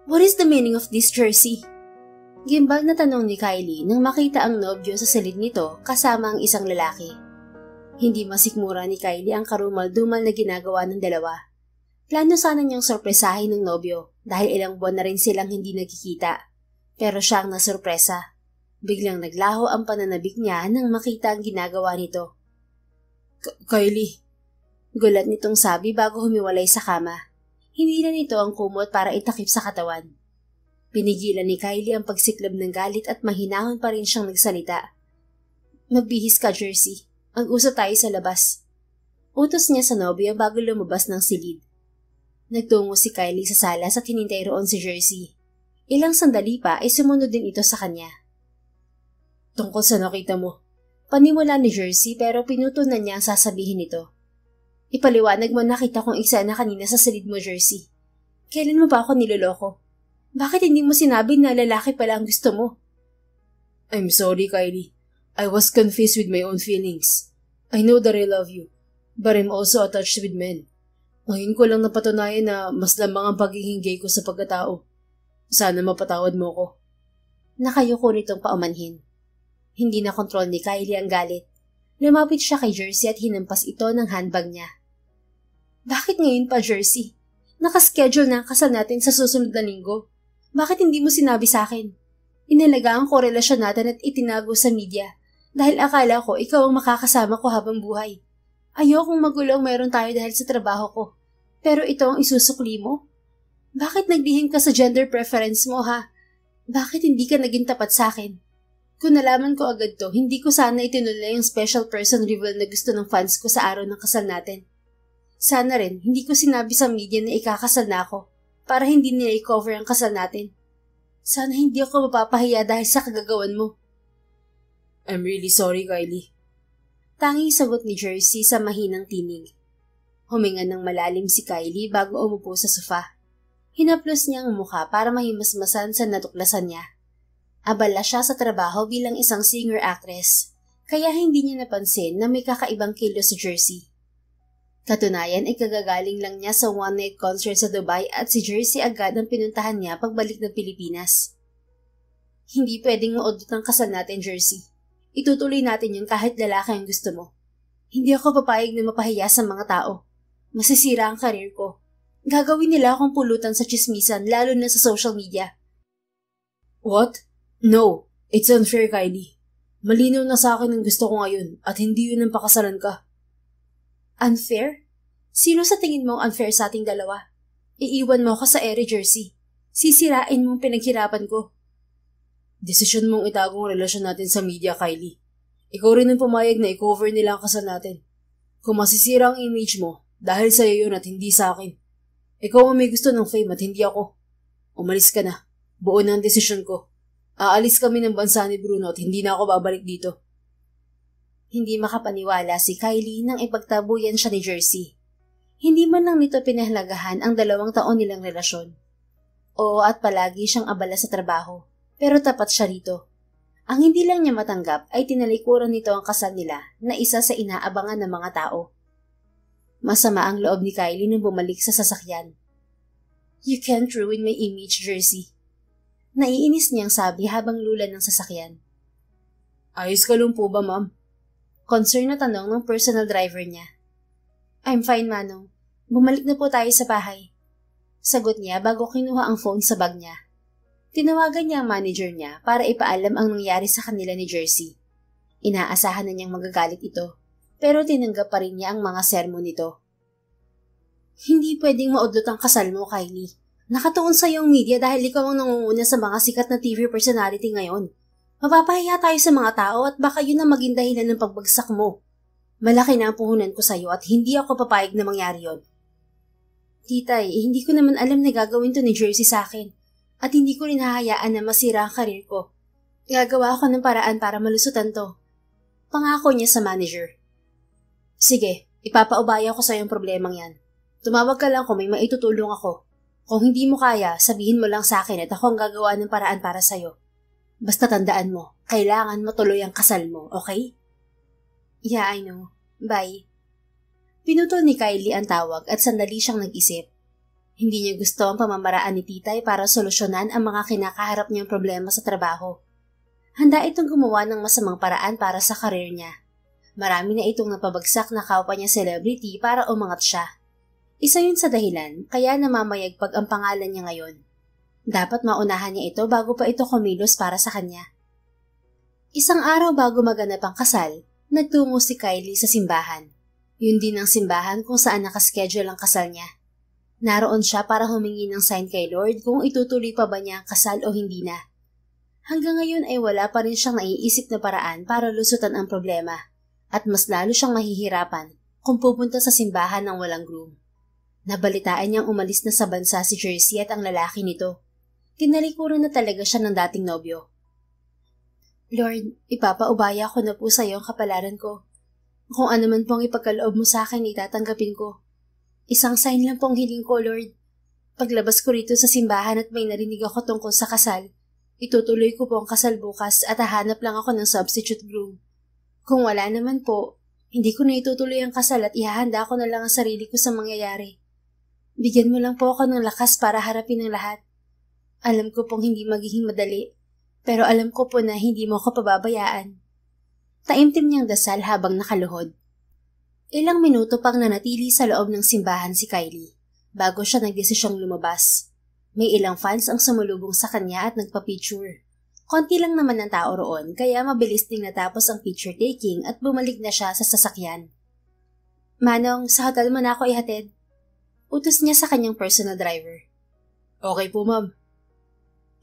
What is the meaning of this, Jersey? Gimbal na tanong ni Kylie nang makita ang nobyo sa silid nito kasama ang isang lalaki. Hindi masikmura ni Kylie ang karumal-dumal na ginagawa ng dalawa. Plano sana niyang sorpresahin ng nobyo dahil ilang buwan na rin silang hindi nagkikita. Pero siya ang nasurpresa. Biglang naglaho ang pananabik niya nang makita ang ginagawa nito. Kylie. Gulat nitong sabi bago humiwalay sa kama. Hindi na nito ang kumot para itakip sa katawan. Pinigilan ni Kylie ang pagsiklab ng galit at mahinahon pa rin siyang nagsalita. Magbihis ka, Jersey. Mag-usap tayo sa labas. Utos niya sa nobyo bago lumabas ng silid. Nagtungo si Kylie sa salas at hinintay roon si Jersey. Ilang sandali pa ay sumunod din ito sa kanya. Tungkol sa nakita mo. Paniwala ni Jersey pero pinutol na niya ang sasabihin nito. Ipaliwanag mo nakita kong eksena kanina sa silid mo, Jersey. Kailan mo ba ako niloloko? Bakit hindi mo sinabi na lalaki pala ang gusto mo? I'm sorry, Kylie. I was confused with my own feelings. I know that I love you, but I'm also attached with men. Ngayon ko lang napatunayan na mas lamang ang pagiging gay ko sa pagkatao. Sana mapatawad mo ko. Nakayuko nitong paumanhin. Hindi na kontrol ni Kylie ang galit. Lumapit siya kay Jersey at hinampas ito ng handbag niya. Bakit ngayon pa, Jersey? Nakaschedule na ang kasal natin sa susunod na linggo. Bakit hindi mo sinabi sa akin? Inalagaan ko relasyon natin at itinago sa media dahil akala ko ikaw ang makakasama ko habang buhay. Ayokong magulo ang mayroon tayo dahil sa trabaho ko. Pero ito ang isusukli mo? Bakit naglihim ka sa gender preference mo, ha? Bakit hindi ka naging tapat sa akin? Kung nalaman ko agad to, hindi ko sana itinulay yung special person reveal na gusto ng fans ko sa araw ng kasal natin. Sana rin, hindi ko sinabi sa media na ikakasal na ako para hindi nila i-cover ang kasal natin. Sana hindi ako mapapahiya dahil sa kagagawan mo. I'm really sorry, Kylie. Tanging sagot ni Jersey sa mahinang tinig. Huminga ng malalim si Kylie bago umupo sa sofa. Hinaplos niya ang mukha para mahimasmasan sa natuklasan niya. Abala siya sa trabaho bilang isang singer-actress, kaya hindi niya napansin na may kakaibang kilos sa Jersey. Katunayan ay kagagaling lang niya sa one-night concert sa Dubai at si Jersey agad ang pinuntahan niya pagbalik ng Pilipinas. Hindi pwedeng maudot ang kasal natin, Jersey. Itutuloy natin yun kahit lalaki ang gusto mo. Hindi ako papayag na mapahiya sa mga tao. Masisira ang karir ko. Gagawin nila akong pulutan sa chismisan lalo na sa social media. What? No, it's unfair, Kylie. Malinaw na sa akin ang gusto ko ngayon at hindi yun ang pakasalan ka. Unfair? Sino sa tingin mo unfair sa ating dalawa? Iiwan mo ako sa ere, Jersey. Sisirain mo ang pinaghirapan ko. Desisyon mong itago ang relasyon natin sa media, Kylie. Ikaw rin ang pumayag na i-cover nila ang kasal natin. Kung masisira ang image mo, dahil sa iyo yun at hindi sa akin. Ikaw ang may gusto ng fame at hindi ako. Umalis ka na. Buo na ang desisyon ko. Aalis kami ng bansa ni Bruno at hindi na ako babalik dito. Hindi makapaniwala si Kylie nang ipagtabuyan siya ni Jersey. Hindi man lang nito pinahalagahan ang 2 taon nilang relasyon. Oo, at palagi siyang abala sa trabaho, pero tapat siya rito. Ang hindi lang niya matanggap ay tinalikuran nito ang kasal nila na isa sa inaabangan ng mga tao. Masama ang loob ni Kylie nang bumalik sa sasakyan. You can't ruin my image, Jersey. Naiinis niyang sabi habang lulan ng sasakyan. Ayos ka lang po ba, ma'am? Concern na tanong ng personal driver niya. I'm fine, Manong. Bumalik na po tayo sa bahay. Sagot niya bago kinuha ang phone sa bag niya. Tinawagan niya ang manager niya para ipaalam ang nangyari sa kanila ni Jersey. Inaasahan na niyang magagalit ito, pero tinanggap pa rin niya ang mga sermon nito. Hindi pwedeng maudlot ang kasal mo, Kylie. Nakatuon sa iyong media dahil ikaw ang nangunguna sa mga sikat na TV personality ngayon. Mapapahiya tayo sa mga tao at baka yun ang maging dahilan ng pagbagsak mo. Malaki na ang puhunan ko sa iyo at hindi ako papayag na mangyari yon. Titay, hindi ko naman alam na gagawin to ni Jersey sa akin at hindi ko rin hahayaan na masira ang karir ko. Gagawa ako ng paraan para malusutan to. Pangako niya sa manager. Sige, ipapaubaya ko sa iyong problemang yan. Tumawag ka lang kung may maitutulong ako. Kung hindi mo kaya, sabihin mo lang sa akin at ako ang gagawa ng paraan para sa iyo. Basta tandaan mo, kailangan matuloy ang kasal mo, okay? Yeah, I know. Bye. Pinutol ni Kylie ang tawag at sandali siyang nag-isip. Hindi niya gusto ang pamamaraan ni Titay para solusyonan ang mga kinakaharap niyang problema sa trabaho. Handa itong gumawa ng masamang paraan para sa karir niya. Marami na itong napabagsak na kapwa niya celebrity para umangat siya. Isa yun sa dahilan kaya namamayagpag ang pangalan niya ngayon. Dapat maunahan niya ito bago pa ito kumilos para sa kanya. Isang araw bago maganap ang kasal, nagtungo si Kylie sa simbahan. Yun din ang simbahan kung saan nakaschedule ang kasal niya. Naroon siya para humingi ng sign kay Lord kung itutuloy pa ba niya ang kasal o hindi na. Hanggang ngayon ay wala pa rin siyang naiisip na paraan para lusutan ang problema. At mas lalo siyang mahihirapan kung pupunta sa simbahan ng walang groom. Nabalitaan niyang umalis na sa bansa si Jersey at ang lalaki nito. Tinalikuran na talaga siya ng dating nobyo. Lord, ipapaubaya ko na po sa iyo ang kapalaran ko. Kung ano man pong ipagkaloob mo sa akin, itatanggapin ko. Isang sign lang pong hiling ko, Lord. Paglabas ko rito sa simbahan at may narinig ako tungkol sa kasal, itutuloy ko po ang kasal bukas at hahanap lang ako ng substitute groom. Kung wala naman po, hindi ko na itutuloy ang kasal at ihahanda ko na lang ang sarili ko sa mangyayari. Bigyan mo lang po ako ng lakas para harapin ang lahat. Alam ko pong hindi magiging madali, pero alam ko po na hindi mo ako pababayaan. Taimtim niyang dasal habang nakaluhod. Ilang minuto pang nanatili sa loob ng simbahan si Kylie, bago siya nagdesisyong lumabas. May ilang fans ang sumulubong sa kanya at nagpa-picture. Konti lang naman ang tao roon, kaya mabilis ding natapos ang picture taking at bumalik na siya sa sasakyan. Manong, sa hotel mo na ako ihatid. Utos niya sa kanyang personal driver. Okay po, ma'am.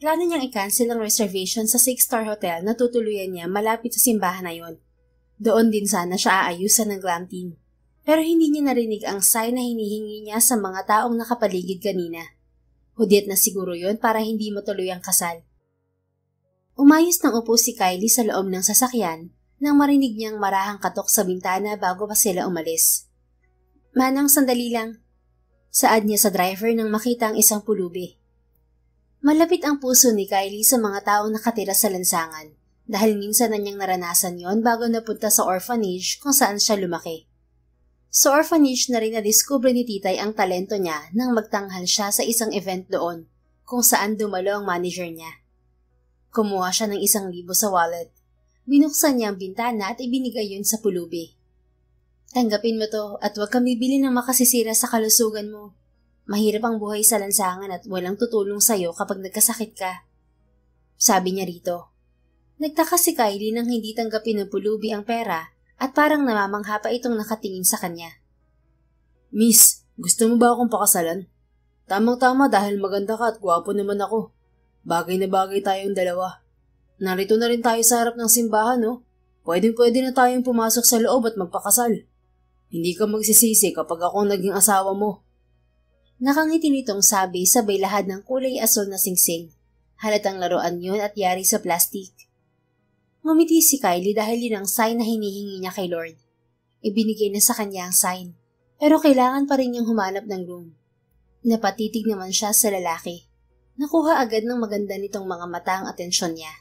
Plano niyang i-cancel ang reservation sa 6-star hotel na tutuluyan niya malapit sa simbahan na yon. Doon din sana siya aayusan ng glam team. Pero hindi niya narinig ang sign na hinihingi niya sa mga taong nakapaligid kanina. Hudyat na siguro yon para hindi matuloy ang kasal. Umayos ng upo si Kylie sa loob ng sasakyan nang marinig niyang marahang katok sa bintana bago pa sila umalis. Manang, sandali lang. Saad niya sa driver nang makita ang isang pulubi. Malapit ang puso ni Kylie sa mga taong nakatira sa lansangan dahil minsan na niyang naranasan yon bago napunta sa orphanage kung saan siya lumaki. Sa orphanage na rin nadiskubre ni Titay ang talento niya nang magtanghal siya sa isang event doon kung saan dumalo ang manager niya. Kumuha siya ng 1,000 sa wallet. Binuksan niya ang bintana at ibinigay yun sa pulubi. Tanggapin mo to at huwag kang bibili ng makasisira sa kalusugan mo. Mahirap ang buhay sa lansangan at walang tutulong sa'yo kapag nagkasakit ka. Sabi niya rito. Nagtaka si Kylie nang hindi tanggapin ng pulubi ang pera at parang namamangha pa itong nakatingin sa kanya. Miss, gusto mo ba akong pakasalan? Tamang-tama dahil maganda ka at gwapo naman ako. Bagay na bagay tayong dalawa. Narito na rin tayo sa harap ng simbahan, no? Pwedeng-pwede na tayong pumasok sa loob at magpakasal. Hindi ka magsisisi kapag ako naging asawa mo. Nakangiti nitong sabi sabay lahad ng kulay asul na singsing. Halatang laruan yun at yari sa plastik. Ngumiti si Kylie dahil yun ang sign na hinihingi niya kay Lord. Ibinigay na sa kanya ang sign, pero kailangan pa rin niyang humanap ng groom. Napatitig naman siya sa lalaki. Nakuha agad ng maganda nitong mga mata ang atensyon niya.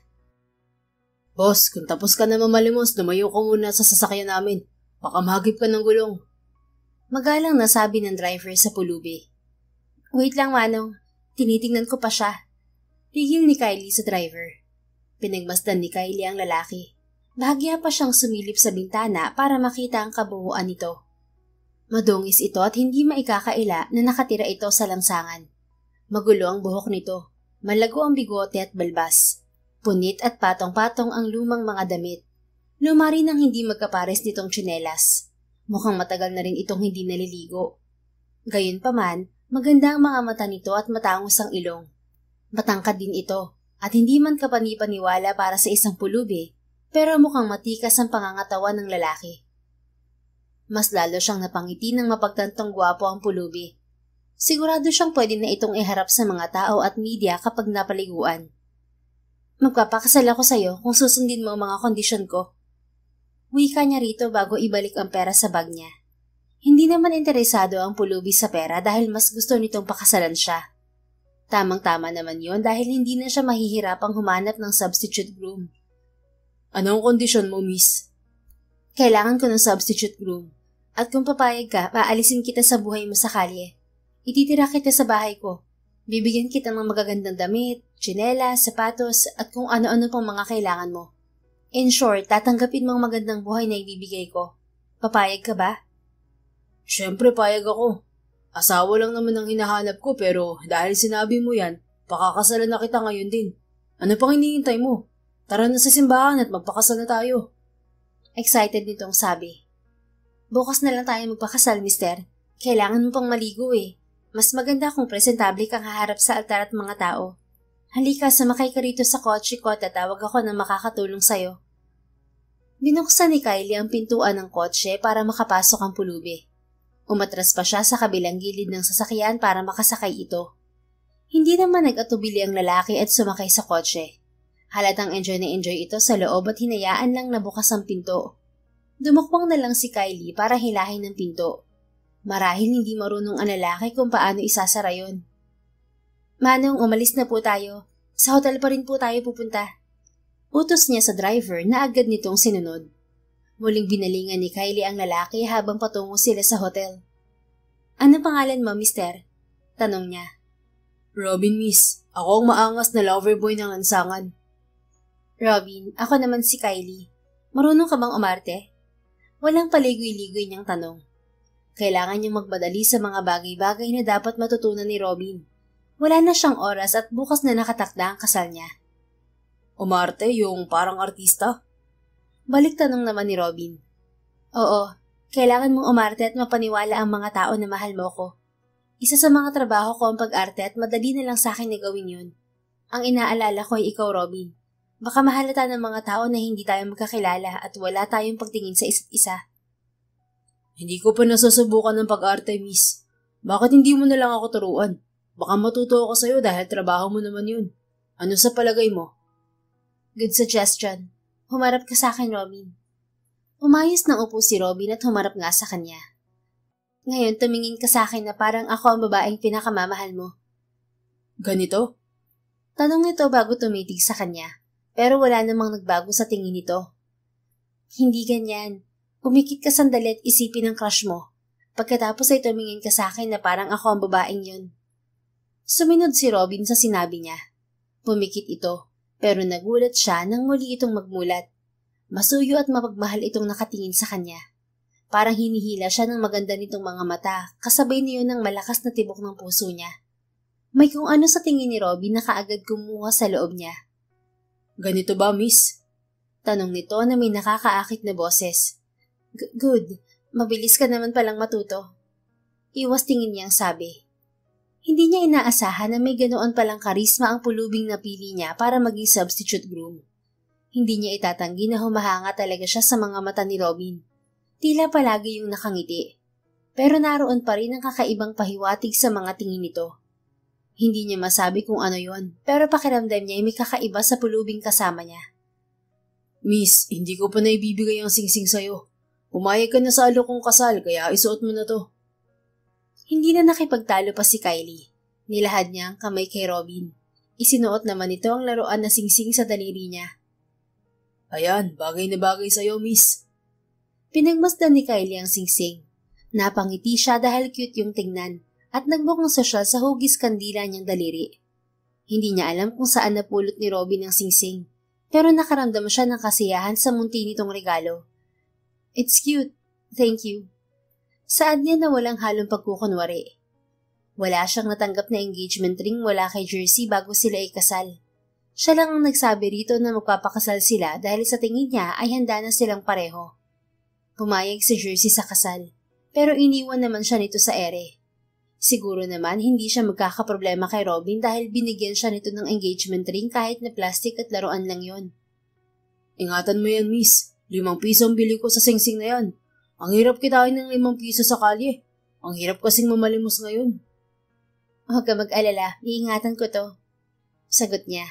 Boss, kung tapos ka na mamalimos, lumayo ka muna sa sasakyan namin. Baka mahagip ka ng gulong. Magalang na sabi ng driver sa pulubi. Wait lang, Manong. Tinitingnan ko pa siya. Tigil ni Kylie sa driver. Pinagmasdan ni Kylie ang lalaki. Bahagya pa siyang sumilip sa bintana para makita ang kabuuan nito. Madungis ito at hindi maikakaila na nakatira ito sa lansangan. Magulo ang buhok nito, malago ang bigote at balbas. Punit at patong-patong ang lumang mga damit. Luma rin ang hindi magkapares nitong tsinelas. Mukhang matagal na rin itong hindi naliligo. Gayunpaman, maganda ang mga mata nito at matangos ang ilong. Matangkad din ito at hindi man kapani-paniwala para sa isang pulubi, pero mukhang matikas ang pangangatawan ng lalaki. Mas lalo siyang napangiti ng mapagtantong gwapo ang pulubi. Sigurado siyang pwede na itong iharap sa mga tao at media kapag napaliguan. Magpapakasal ako sa'yo kung susundin mo ang mga kondisyon ko. Wika niya rito bago ibalik ang pera sa bag niya. Hindi naman interesado ang pulubi sa pera dahil mas gusto nitong pakasalan siya. Tamang-tama naman yon dahil hindi na siya mahihirapang humanap ng substitute groom. Anong kondisyon mo, miss? Kailangan ko ng substitute groom. At kung papayag ka, paalisin kita sa buhay mo sa kalye. Ititira kita sa bahay ko. Bibigyan kita ng magagandang damit, tsinelas, sapatos, at kung ano-ano pang mga kailangan mo. In short, tatanggapin mo ang magandang buhay na ibibigay ko. Papayag ka ba? Siyempre payag ako. Asawa lang naman ang hinahanap ko pero dahil sinabi mo yan, pakakasalan na kita ngayon din. Ano pang hinihintay mo? Tara na sa simbahan at magpakasal na tayo. Excited nitong sabi. Bukas na lang tayo magpakasal, mister. Kailangan mo pang maligo eh. Mas maganda kung presentable kang haharap sa altar at mga tao. Halika, sumakay ka rito sa kotse ko at tatawag ako na makakatulong sa'yo. Binuksan ni Kylie ang pintuan ng kotse para makapasok ang pulubi. Umatras pa siya sa kabilang gilid ng sasakyan para makasakay ito. Hindi naman nag-atubili ang lalaki at sumakay sa kotse. Halatang enjoy na enjoy ito sa loob at hinayaan lang na bukas ang pinto. Dumukbang na lang si Kylie para hilahin ng pinto. Marahil hindi marunong ang lalaki kung paano isasara yun. Manong, umalis na po tayo. Sa hotel pa rin po tayo pupunta. Utos niya sa driver na agad nitong sinunod. Muling binalingan ni Kylie ang lalaki habang patungo sila sa hotel. Ano pangalan mo, mister? Tanong niya. Robin, miss. Ako ang maangas na lover boy ng lansangan. Robin, ako naman si Kylie. Marunong ka bang umarte? Walang paligoy-ligoy niyang tanong. Kailangan niyang magmadali sa mga bagay-bagay na dapat matutunan ni Robin. Wala na siyang oras at bukas na nakatakda ang kasal niya. Umarte, yung parang artista? Balik tanong naman ni Robin. Oo, kailangan mong umarte at mapaniwala ang mga tao na mahal mo ko. Isa sa mga trabaho ko ang pag-arte at madali na lang sa akin na gawin yun. Ang inaalala ko ay ikaw, Robin. Baka mahalata ng mga tao na hindi tayo magkakilala at wala tayong pagtingin sa isa't isa. Hindi ko pa nasusubukan ng pag-arte, miss. Bakit hindi mo na lang ako turuan? Baka matuto ako sa'yo dahil trabaho mo naman yun. Ano sa palagay mo? Good suggestion. Humarap ka sa akin, Robin. Umayos ng upo si Robin at humarap nga sa kanya. Ngayon, tumingin ka sa akin na parang ako ang babaeng pinakamamahal mo. Ganito? Tanong nito bago tumitig sa kanya, pero wala namang nagbago sa tingin nito. Hindi ganyan. Pumikit ka sandali at isipin ang crush mo. Pagkatapos ay tumingin ka sa akin na parang ako ang babaeng yun. Sumunod si Robin sa sinabi niya. Pumikit ito, pero nagulat siya nang muli itong magmulat. Masuyo at mapagmahal itong nakatingin sa kanya. Parang hinihila siya ng maganda nitong mga mata, kasabay niyo ng malakas na tibok ng puso niya. May kung ano sa tingin ni Robin na kaagad kumuha sa loob niya. Ganito ba, miss? Tanong nito na may nakakaakit na boses. Good. Mabilis ka naman palang matuto. Iwas tingin niyang sabi. Hindi niya inaasahan na may ganoon palang karisma ang pulubing napili niya para maging substitute groom. Hindi niya itatanggi na humahanga talaga siya sa mga mata ni Robin. Tila palagi yung nakangiti. Pero naroon pa rin ang kakaibang pahiwatig sa mga tingin nito. Hindi niya masabi kung ano yon, pero pakiramdam niya ay may kakaiba sa pulubing kasama niya. Miss, hindi ko pa naibibigay ang singsing sa'yo. Pumayag ka na sa alok kong kasal, kaya isuot mo na to. Hindi na nakipagtalo pa si Kylie. Nilahad niya ang kamay kay Robin. Isinuot naman ito ang laruan na singsing sa daliri niya. Ayan, bagay na bagay sa'yo, miss. Pinagmasdan ni Kylie ang singsing. Napangiti siya dahil cute yung tingnan at nagbukong siya sa hugis kandila niyang daliri. Hindi niya alam kung saan napulot ni Robin ang singsing, pero nakaramdam siya ng kasiyahan sa munti nitong regalo. It's cute. Thank you. Saad niya na walang halong pagkukunwari. Wala siyang natanggap na engagement ring mula kay Jersey bago sila ikasal. Siya lang ang nagsabi rito na magpapakasal sila dahil sa tingin niya ay handa na silang pareho. Pumayag si Jersey sa kasal, pero iniwan naman siya nito sa ere. Siguro naman hindi siya magkakaproblema kay Robin dahil binigyan siya nito ng engagement ring kahit na plastic at laruan lang yon. Ingatan mo yan, miss. 5 piso ang bili ko sa singsing na yan. Ang hirap kitain ng 5 piso sa kalye. Ang hirap kasing mamalimos ngayon. Huwag ka mag-alala, iingatan ko to. Sagot niya.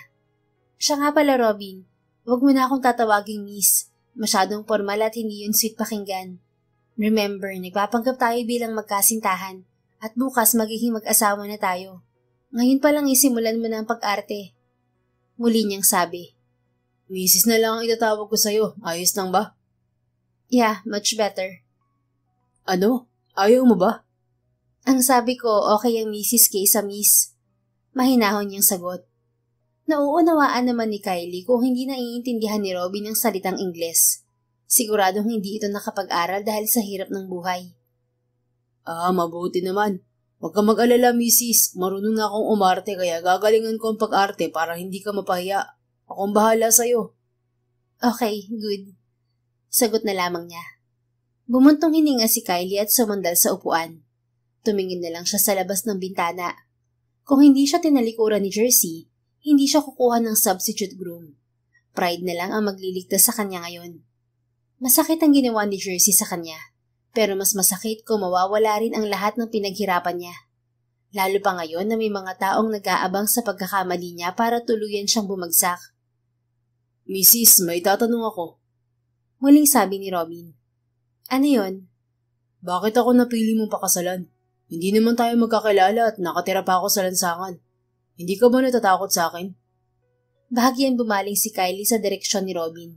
Siya nga pala, Robin. Huwag mo na akong tatawaging miss. Masyadong formal at hindi yun sweet pakinggan. Remember, nagpapanggap tayo bilang magkasintahan at bukas magiging mag-asawa na tayo. Ngayon pa lang isimulan mo na ang pag-arte. Muli niyang sabi. Misis na lang ang itatawag ko sa'yo. Ayos lang ba? Yeah, much better. Ano? Ayaw mo ba? Ang sabi ko, okay ang Mrs. kaysa Miss. Mahinahon niyang sagot. Nauunawaan naman ni Kylie kung hindi naiintindihan ni Robin ang salitang Ingles. Siguradong hindi ito nakapag-aral dahil sa hirap ng buhay. Mabuti naman. Huwag ka mag-alala, Mrs. Marunong na akong umarte kaya gagalingan ko ang pag-arte para hindi ka mapahiya. Akong bahala sa'yo. Okay, good. Sagot na lamang niya. Bumuntong hininga si Kylie at sumandal sa upuan. Tumingin na lang siya sa labas ng bintana. Kung hindi siya tinalikuran ni Jersey, hindi siya kukuha ng substitute groom. Pride na lang ang magliligtas sa kanya ngayon. Masakit ang ginawa ni Jersey sa kanya, pero mas masakit kung mawawala rin ang lahat ng pinaghirapan niya. Lalo pa ngayon na may mga taong nag-aabang sa pagkakamali niya para tuluyan siyang bumagsak. Mrs., may tatanong ako. Muling sabi ni Robin. Ano yon? Bakit ako napili mong pakasalan? Hindi naman tayo magkakilala at nakatira pa ako sa lansangan. Hindi ka ba natatakot sa akin? Bahagyang bumaling si Kylie sa direksyon ni Robin.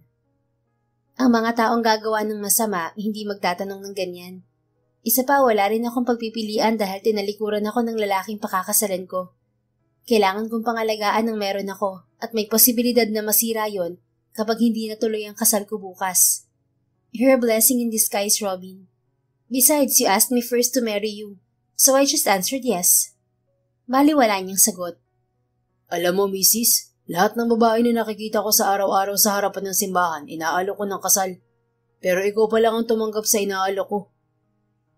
Ang mga taong gagawa ng masama, hindi magtatanong ng ganyan. Isa pa, wala rin akong pagpipilian dahil tinalikuran ako ng lalaking pakakasalan ko. Kailangan kong pangalagaan ng meron ako at may posibilidad na masira yon kapag hindi natuloy ang kasal ko bukas. You're a blessing in disguise, Robin. Besides, you asked me first to marry you, so I just answered yes. Baliwala niyang sagot. Alam mo, Mrs., lahat ng babae na nakikita ko sa araw-araw sa harapan ng simbahan, inaalok ko ng kasal. Pero ikaw pa lang ang tumanggap sa inaalok ko.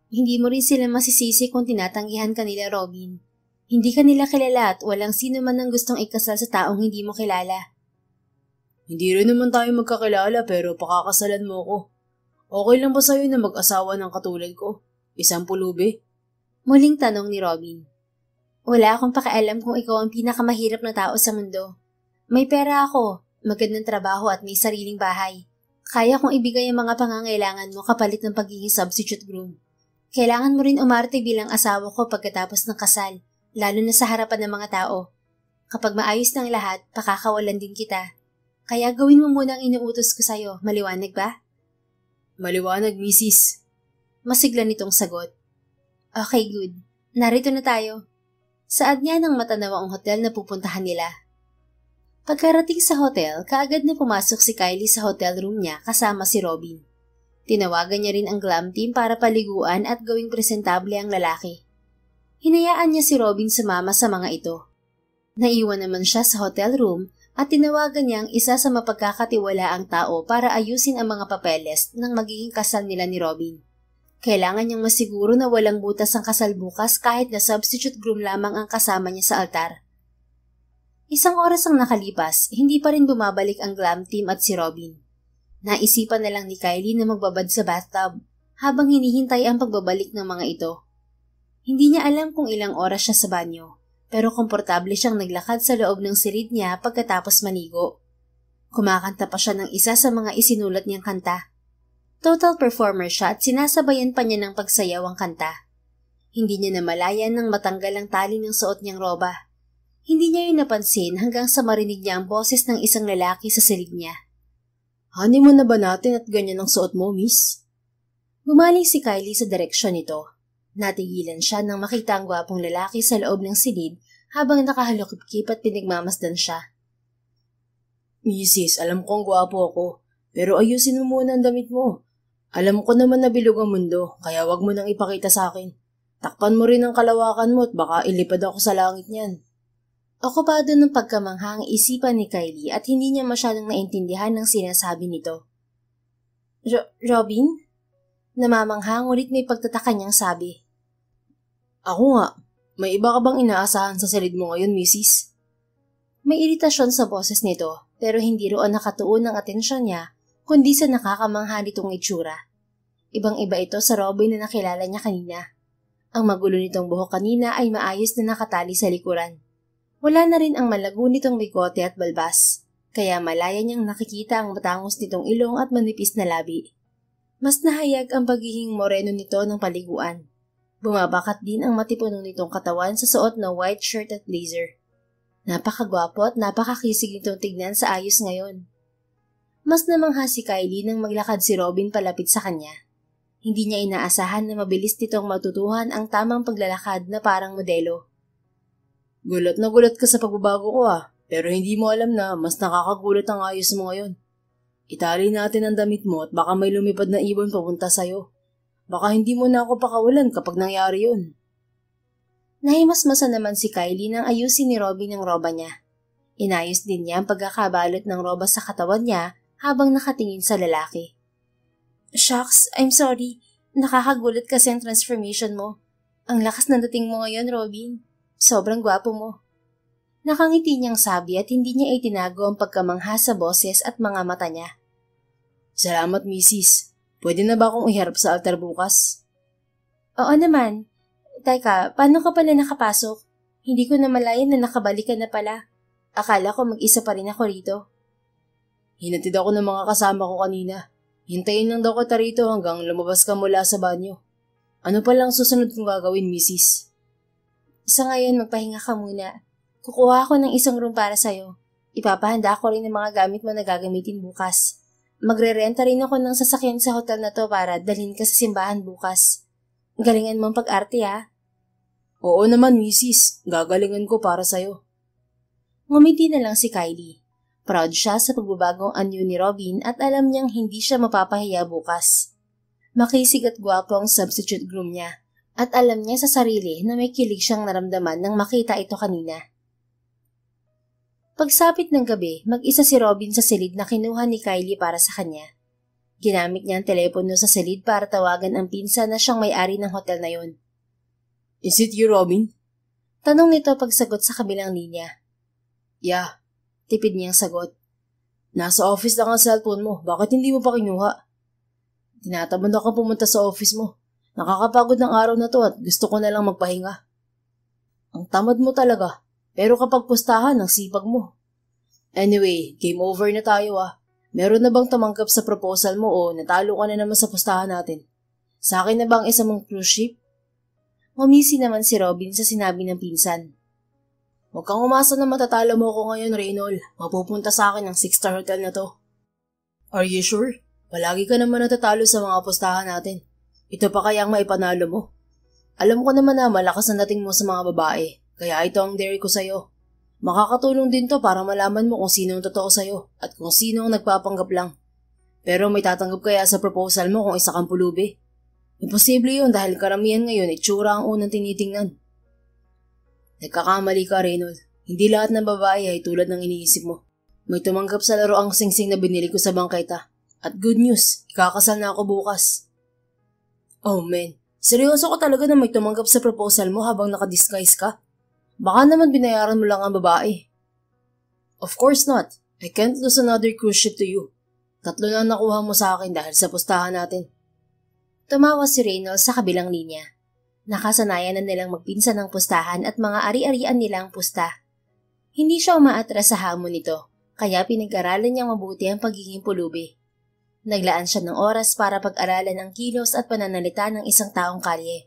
Hindi mo rin sila masisisi kung tinatanggihan ka nila, Robin. Hindi ka nila kilala at walang sino man ang gustong ikasal sa taong hindi mo kilala. Hindi rin naman tayo magkakilala pero pakakasalan mo ko. Okay lang ba sa'yo na mag-asawa ng katulad ko? Isang pulubi? Muling tanong ni Robin. Wala akong pakialam kung ikaw ang pinakamahirap na tao sa mundo. May pera ako, magandang trabaho at may sariling bahay. Kaya kong ibigay ang mga pangangailangan mo kapalit ng pagiging substitute groom. Kailangan mo rin umarte bilang asawa ko pagkatapos ng kasal, lalo na sa harapan ng mga tao. Kapag maayos ng lahat, pakakawalan din kita. Kaya gawin mo muna ang inuutos ko sa'yo, maliwanag ba? Maliwanag, Mrs. Masigla nitong sagot. Okay, good. Narito na tayo. Saad niya ng matanaw ang hotel na pupuntahan nila. Pagkarating sa hotel, kaagad na pumasok si Kylie sa hotel room niya kasama si Robin. Tinawagan niya rin ang glam team para paliguan at gawing presentable ang lalaki. Hinayaan niya si Robin sumama sa mga ito. Naiwan naman siya sa hotel room at tinawagan niya ang isa sa mapagkakatiwalaang tao para ayusin ang mga papeles ng magiging kasal nila ni Robin. Kailangan niyang masiguro na walang butas ang kasal bukas kahit na substitute groom lamang ang kasama niya sa altar. Isang oras ang nakalipas, hindi pa rin bumabalik ang glam team at si Robin. Naisipan na lang ni Kylie na magbabad sa bathtub habang hinihintay ang pagbabalik ng mga ito. Hindi niya alam kung ilang oras siya sa banyo, pero komportable siyang naglakad sa loob ng silid niya pagkatapos manigo. Kumakanta pa siya ng isa sa mga isinulat niyang kanta. Total performer siya at sinasabayan pa niya ng pagsayaw ang kanta. Hindi niya namalayan nang matanggal ang tali ng suot niyang roba. Hindi niya yun napansin hanggang sa marinig niya ang boses ng isang lalaki sa silid niya. Honeymoon na ba natin at ganyan ang suot mo, miss? Bumaling si Kylie sa direksyon nito. Natigilan siya nang makita ang gwapong lalaki sa loob ng silid habang nakahalukip-kip at pinagmamasdan siya. Mrs., alam kong gwapo ako, pero ayusin mo muna ang damit mo. Alam ko naman na bilog ang mundo, kaya wag mo nang ipakita sa akin. Takpan mo rin ang kalawakan mo at baka ilipad ako sa langit niyan. Okupado ng pagkamangha ang isipan ni Kylie at hindi niya masyadong naintindihan ng sinasabi nito. Robin? Namamangha ngunit may pagtataka niyang sabi. Ako nga, may iba ka bang inaasahan sa silid mo ngayon, Mrs.? May iritasyon sa boses nito pero hindi roon nakatuon ang atensyon niya kundi sa nakakamangha nitong itsura. Ibang-iba ito sa Robin na nakilala niya kanina. Ang magulo nitong buhok kanina ay maayos na nakatali sa likuran. Wala na rin ang malago nitong bigote at balbas, kaya malaya niyang nakikita ang matangos nitong ilong at manipis na labi. Mas nahayag ang pagiging moreno nito ng paliguan. Bumabakat din ang matipunong nitong katawan sa suot na white shirt at blazer. Napakagwapo at napakakisig nitong tignan sa ayos ngayon. Mas namangha si Kylie nang maglakad si Robin palapit sa kanya. Hindi niya inaasahan na mabilis nitong matutuhan ang tamang paglalakad na parang modelo. Gulat na gulat ka sa pagbabago ko pero hindi mo alam na mas nakakagulat ang ayos mo ngayon. Itali natin ang damit mo at baka may lumipad na ibon papunta sa'yo. Baka hindi mo na ako pakawalan kapag nangyari yun. Nahimasmasa naman si Kylie nang ayusin ni Robin ang roba niya. Inayos din niya ang pagkakabalot ng roba sa katawan niya habang nakatingin sa lalaki. Shucks, I'm sorry. Nakakagulat kasi ang transformation mo. Ang lakas ng dating mo ngayon, Robin. Sobrang gwapo mo. Nakangiti niyang sabi at hindi niya itinago ang pagkamangha sa boses at mga mata niya. Salamat, Mrs. Pwede na ba akong iharap sa altar bukas? Oo naman. Teka, paano ka pala nakapasok? Hindi ko namalayan na nakabalik ka na pala. Akala ko mag-isa pa rin ako rito. Hinatid ako ng mga kasama ko kanina. Hintayin lang daw kita rito hanggang lumabas ka mula sa banyo. Ano palang susunod kong gagawin, Mrs.? Sa ngayon, magpahinga ka muna. Kukuha ako ng isang room para sa'yo. Ipapahanda ko rin ng mga gamit mo na gagamitin bukas. Magre-renta rin ako ng sasakyan sa hotel na to para dalhin ka sa simbahan bukas. Galingan mo ang pag-arte, ha? Oo naman, Mrs. Gagalingan ko para sa'yo. Ngumiti na lang si Kylie. Proud siya sa pagbabagong anyo ni Robin at alam niyang hindi siya mapapahiya bukas. Makisig at gwapo ang substitute groom niya at alam niya sa sarili na may kilig siyang naramdaman nang makita ito kanina. Pagsapit ng gabi, mag-isa si Robin sa silid na kinuha ni Kylie para sa kanya. Ginamit niya ang telepono sa silid para tawagan ang pinsan na siyang may-ari ng hotel na yon. Is it you, Robin? Tanong nito pagsagot sa kabilang linya. Yeah. Tipid niyang sagot. Nasa office lang ang cellphone mo. Bakit hindi mo pa kinuha? Tinatamad ako pumunta sa office mo. Nakakapagod ng araw na to at gusto ko na lang magpahinga. Ang tamad mo talaga. Pero kapag pustahan, ang sipag mo. Anyway, game over na tayo Meron na bang tumanggap sa proposal mo o natalo ka na naman sa pustahan natin? Sa akin na ba ang isa mong cruise ship? Ngumisi naman si Robin sa sinabi ng pinsan. Huwag kang umasa na matatalo mo ko ngayon, Reynold. Mapupunta sa akin ang 6-star hotel na to. Are you sure? Palagi ka naman natatalo sa mga pustahan natin. Ito pa kaya ang maipanalo mo? Alam ko naman na malakas ang dating mo sa mga babae, kaya ito ang dare ko sa'yo. Makakatulong din to para malaman mo kung sino ang totoo sa'yo at kung sino ang nagpapanggap lang. Pero may tatanggap kaya sa proposal mo kung isa kang pulubi? Imposible yun dahil karamihan ngayon itsura ang unang tinitingnan. Nagkakamali ka, Reynold. Hindi lahat ng babae ay tulad ng iniisip mo. May tumanggap sa laro ang singsing na binili ko sa bangketa. At good news, ikakasal na ako bukas. Oh man, seryoso ka talaga na may tumanggap sa proposal mo habang nakadisguise ka? Baka naman binayaran mo lang ang babae. Of course not. I can't lose another cruise ship to you. 3 na ang nakuha mo sa akin dahil sa pustahan natin. Tumawa si Reynolds sa kabilang linya. Nakasanayan na nilang magpinsan ng pustahan at mga ari-arian nilang pusta. Hindi siya umaatras sa hamon nito, kaya pinag-aralan niyang mabuti ang pagiging pulubi. Naglaan siya ng oras para pag-aralan ang kilos at pananalita ng isang taong kalye.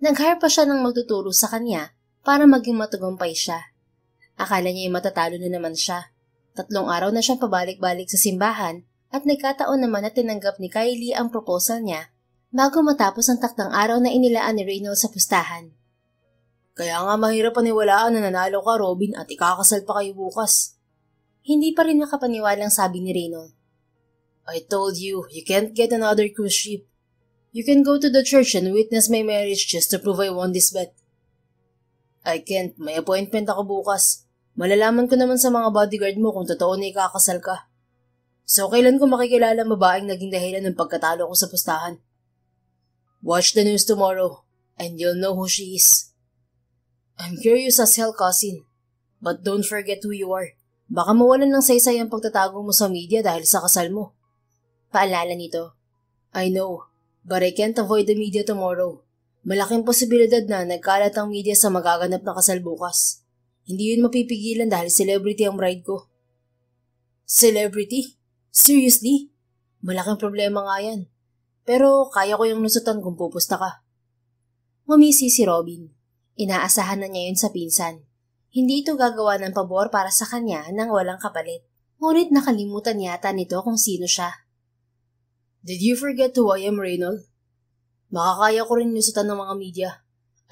Nag-hire pa siya ng magtuturo sa kanya para maging matagumpay siya. Akala niya ay matatalo na naman siya. 3 araw na siyang pabalik-balik sa simbahan at nagkataon naman na tinanggap ni Kylie ang proposal niya bago matapos ang takdang araw na inilaan ni Reynolds sa pustahan. Kaya nga mahirap paniwalaan na nanalo ka, Robin, at ikakasal pa kayo bukas. Hindi pa rin makapaniwalang sabi ni Reynolds. I told you, you can't get another cruise ship. You can go to the church and witness my marriage just to prove I won this bet. I can't. May appointment ako bukas. Malalaman ko naman sa mga bodyguard mo kung totoo na ikakasal ka. So, kailan ko makikilala ang babaeng naging dahilan ng pagkatalo ko sa pustahan? Watch the news tomorrow, and you'll know who she is. I'm curious as hell, cousin. But don't forget who you are. Baka mawalan ng saysay ang pagtatago mo sa media dahil sa kasal mo. Paalala nito. I know, but I can't avoid the media tomorrow. Malaking posibilidad na nagkalat ang media sa magaganap na kasal bukas. Hindi yun mapipigilan dahil celebrity ang bride ko. Celebrity? Seriously? Malaking problema nga yan. Pero kaya ko yung nusutan kung pupusta ka. Ngumisi si Robin. Inaasahan na niya yun sa pinsan. Hindi ito gagawa ng pabor para sa kanya nang walang kapalit. Ngunit nakalimutan yata nito kung sino siya. Did you forget who I am, Reynold? Makakaya ko rin lusutan ng mga media.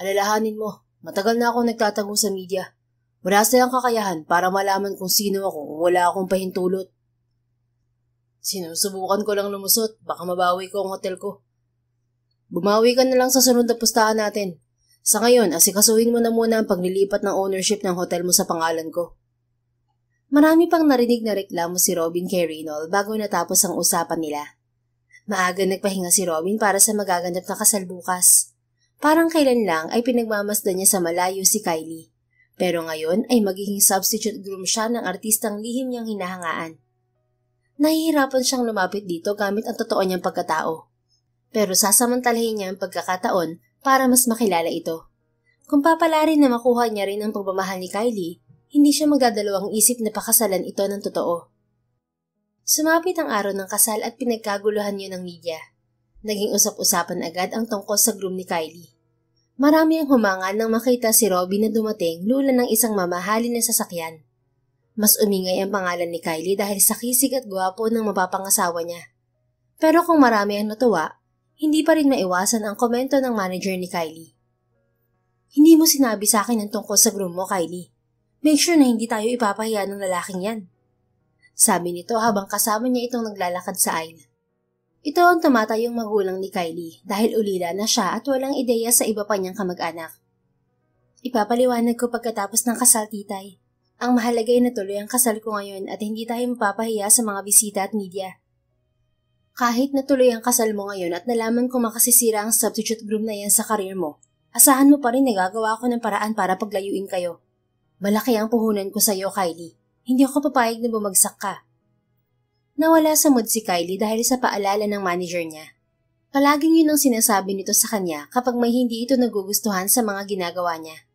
Alalahanin mo, matagal na ako nagtatago sa media. Wala silang kakayahan para malaman kung sino ako kung wala akong pahintulot. Sinusubukan ko lang lumusot, baka mabawi ko ang hotel ko. Bumawi ka na lang sa sunod na pustahan natin. Sa ngayon, asikasuhin mo na muna ang paglilipat ng ownership ng hotel mo sa pangalan ko. Marami pang narinig na reklamo si Robin kay Reynold bago natapos ang usapan nila. Maaga nagpahinga si Robin para sa magaganap na kasal bukas. Parang kailan lang ay pinagmamasdan niya sa malayo si Kylie. Pero ngayon ay magiging substitute groom siya ng artistang lihim niyang hinahangaan. Nahihirapan siyang lumapit dito gamit ang totoo niyang pagkatao. Pero sasamantalahin niya ang pagkakataon para mas makilala ito. Kung papalarin na makuha niya rin ang pagmamahal ni Kylie, hindi siya magdadalawang isip na pakasalan ito ng totoo. Sumapit ang araw ng kasal at pinagkaguluhan niyo ng media. Naging usap-usapan agad ang tungkol sa groom ni Kylie. Marami ang humangan nang makita si Robin na dumating lula ng isang mamahalin na sasakyan. Mas umingay ang pangalan ni Kylie dahil sa kisig at gwapo ng mapapangasawa niya. Pero kung marami ang natuwa, hindi pa rin maiwasan ang komento ng manager ni Kylie. Hindi mo sinabi sa akin ang tungkol sa groom mo, Kylie. Make sure na hindi tayo ipapahiya ng lalaking yan. Sabi nito habang kasama niya itong naglalakad sa aisle. Ito ang tumatayong magulang ni Kylie dahil ulila na siya at walang ideya sa iba pa niyang kamag-anak. Ipapaliwanag ko pagkatapos ng kasal, titay. Ang mahalaga ay natuloy ang kasal ko ngayon at hindi tayo mapapahiya sa mga bisita at media. Kahit natuloy ang kasal mo ngayon at nalaman kong makasisira ang substitute groom na yan sa karir mo, asahan mo pa rin na gagawa ko ng paraan para paglayuin kayo. Malaki ang puhunan ko sa iyo, Kylie. Hindi ako papayag na bumagsak ka. Nawala sa mood si Kylie dahil sa paalala ng manager niya. Palaging yun ang sinasabi nito sa kanya kapag may hindi ito nagugustuhan sa mga ginagawa niya.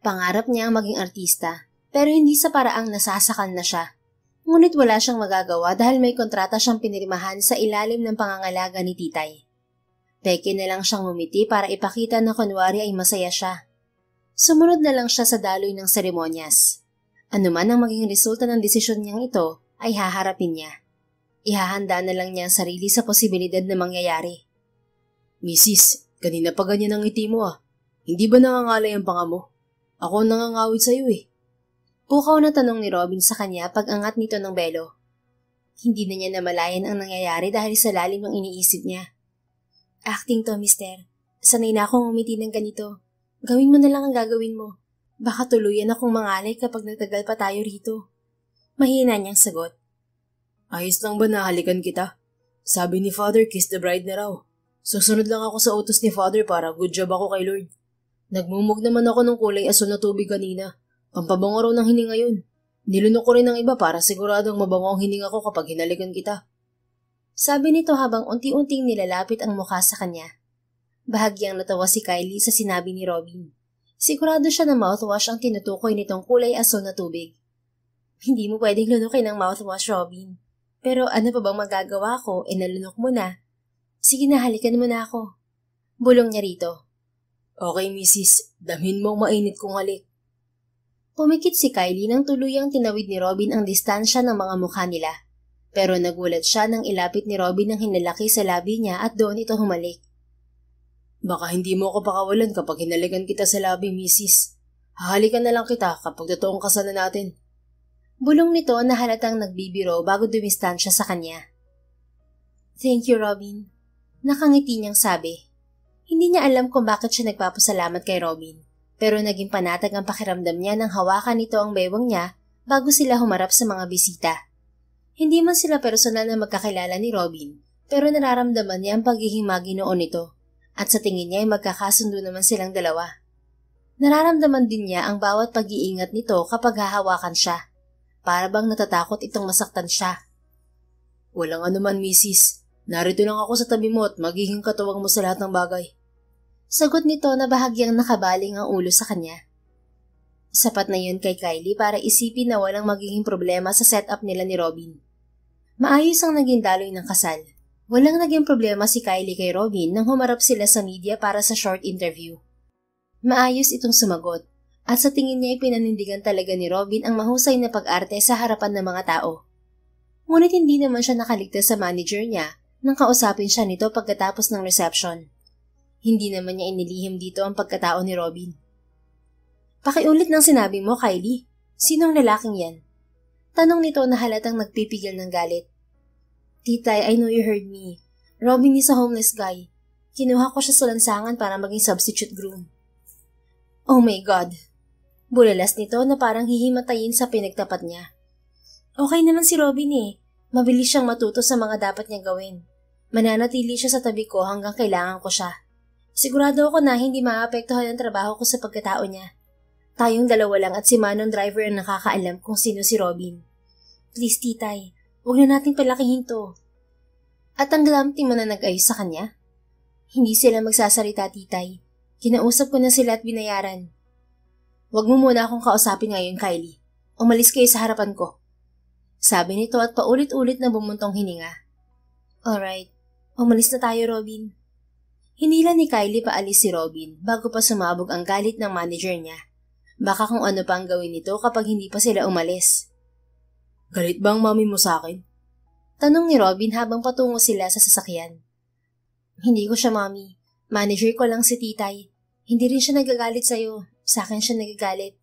Pangarap niya ang maging artista, pero hindi sa paraang nasasakal na siya. Ngunit wala siyang magagawa dahil may kontrata siyang pinirmahan sa ilalim ng pangangalaga ni titay. Peke na lang siyang ngumiti para ipakita na kunwari ay masaya siya. Sumunod na lang siya sa daloy ng seremonyas. Ano man ang maging resulta ng desisyon niyang ito, ay haharapin niya. Ihahanda na lang niya ang sarili sa posibilidad na mangyayari. Mrs., kanina pa ganyan ang ngiti mo ah. Hindi ba nangangalay ang panga mo? Ako ang nangangawit sa'yo eh. Pukaw na tanong ni Robin sa kanya pag-angat nito ng belo. Hindi na niya namalayan ang nangyayari dahil sa lalim ng iniisip niya. Acting to, mister. Sanay na akong umiti ng ganito. Gawin mo na lang ang gagawin mo. Baka tuluyan akong mangalay kapag nagtagal pa tayo rito. Mahina niyang sagot. Ayos lang ba na halikan kita? Sabi ni Father, kiss the bride na raw. Susunod lang ako sa utos ni Father para good job ako kay Lord. Nagmumog naman ako ng kulay asul na tubig kanina. Pampabango raw ng hininga yun. Nilunok ko rin ng iba para siguradong mabango ang hininga ko kapag hinalikan kita. Sabi nito habang unti-unting nilalapit ang mukha sa kanya. Bahagyang natawa si Kylie sa sinabi ni Robin. Sigurado siya na mouthwash ang tinutukoy nitong kulay asul na tubig. Hindi mo pwedeng lunukin ang mouthwash, Robin. Pero ano pa bang magagawa ko nalunok mo na? Sige na, halikan mo na ako. Bulong niya rito. Okay, Mrs. Damhin mo ang mainit kong halik. Pumikit si Kylie nang tuluyang tinawid ni Robin ang distansya ng mga mukha nila. Pero nagulat siya nang ilapit ni Robin ang hinalaki sa labi niya at doon ito humalik. Baka hindi mo ako pakawalan kapag hinalikan kita sa labi, Mrs. Hahalikan na lang kita kapag totoong kasal na natin. Bulong nito na halatang nagbibiro bago dumistansya sa kanya. Thank you, Robin. Nakangiti niyang sabi. Hindi niya alam kung bakit siya nagpapasalamat kay Robin. Pero naging panatag ang pakiramdam niya nang hawakan nito ang bewang niya bago sila humarap sa mga bisita. Hindi man sila personal na magkakilala ni Robin, pero nararamdaman niya ang pagiging Maginoo nito, at sa tingin niya ay magkakasundo naman silang dalawa. Nararamdaman din niya ang bawat pag-iingat nito kapag hahawakan siya, para bang natatakot itong masaktan siya. Walang anuman, Mrs. Narito lang ako sa tabi mo at magiging katuwang mo sa lahat ng bagay. Sagot nito na bahagyang nakabaling ang ulo sa kanya. Sapat na yun kay Kylie para isipin na walang magiging problema sa setup nila ni Robin. Maayos ang naging daloy ng kasal. Walang naging problema si Kylie kay Robin nang humarap sila sa media para sa short interview. Maayos itong sumagot at sa tingin niya ay pinanindigan talaga ni Robin ang mahusay na pag-arte sa harapan ng mga tao. Ngunit hindi naman siya nakaligtas sa manager niya nang kausapin siya nito pagkatapos ng reception. Hindi naman niya inilihim dito ang pagkatao ni Robin. Pakiulit ng sinabi mo, Kylie. Sinong lalaking yan? Tanong nito na halatang nagpipigil ng galit. Titay, I know you heard me. Robin is a homeless guy. Kinuha ko siya sa lansangan para maging substitute groom. Oh my God! Bulalas nito na parang hihimatayin sa pinagtapat niya. Okay naman si Robin eh. Mabilis siyang matuto sa mga dapat niyang gawin. Mananatili siya sa tabi ko hanggang kailangan ko siya. Sigurado ako na hindi maapektuhan ang trabaho ko sa pagkatao niya. Tayong dalawa lang at si Manong driver ang nakakaalam kung sino si Robin. Please, titay, huwag na nating palakihin to. At ang lamti mo na nag-ayos sa kanya? Hindi sila magsasalita, titay. Kinausap ko na sila at binayaran. Huwag mo muna akong kausapin ngayon, Kylie. Umalis kayo sa harapan ko. Sabi nito at paulit-ulit na bumuntong hininga. Alright, umalis na tayo, Robin. Hinila ni Kylie paalis si Robin bago pa sumabog ang galit ng manager niya. Baka kung ano pa ang gawin nito kapag hindi pa sila umalis. Galit ba ang mami mo sa akin? Tanong ni Robin habang patungo sila sa sasakyan. Hindi ko siya, mami. Manager ko lang si titay. Hindi rin siya nagagalit sa'yo. Sa akin siya nagagalit.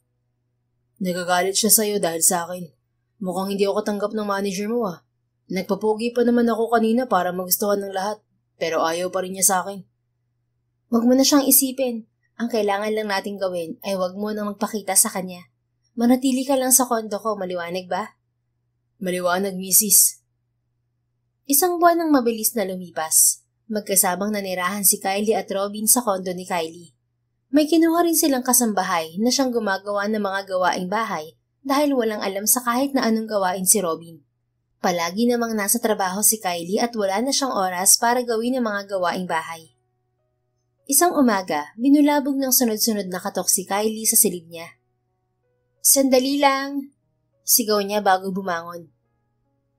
Nagagalit siya sa'yo dahil sa akin. Mukhang hindi ako katanggap ng manager mo ah. Nagpapogi pa naman ako kanina para magustuhan ng lahat. Pero ayaw pa rin niya sa akin. Huwag mo na siyang isipin. Ang kailangan lang nating gawin ay huwag mo nang magpakita sa kanya. Manatili ka lang sa kondo ko, maliwanag ba? Maliwanag, misis. Isang buwan nang mabilis na lumipas. Magkasabang nanirahan si Kylie at Robin sa kondo ni Kylie. May kinuha rin silang kasambahay na siyang gumagawa ng mga gawaing bahay dahil walang alam sa kahit na anong gawain si Robin. Palagi namang nasa trabaho si Kylie at wala na siyang oras para gawin ang mga gawaing bahay. Isang umaga, binulabog ng sunod-sunod na katok si Kylie sa silid niya. Sandali lang! Sigaw niya bago bumangon.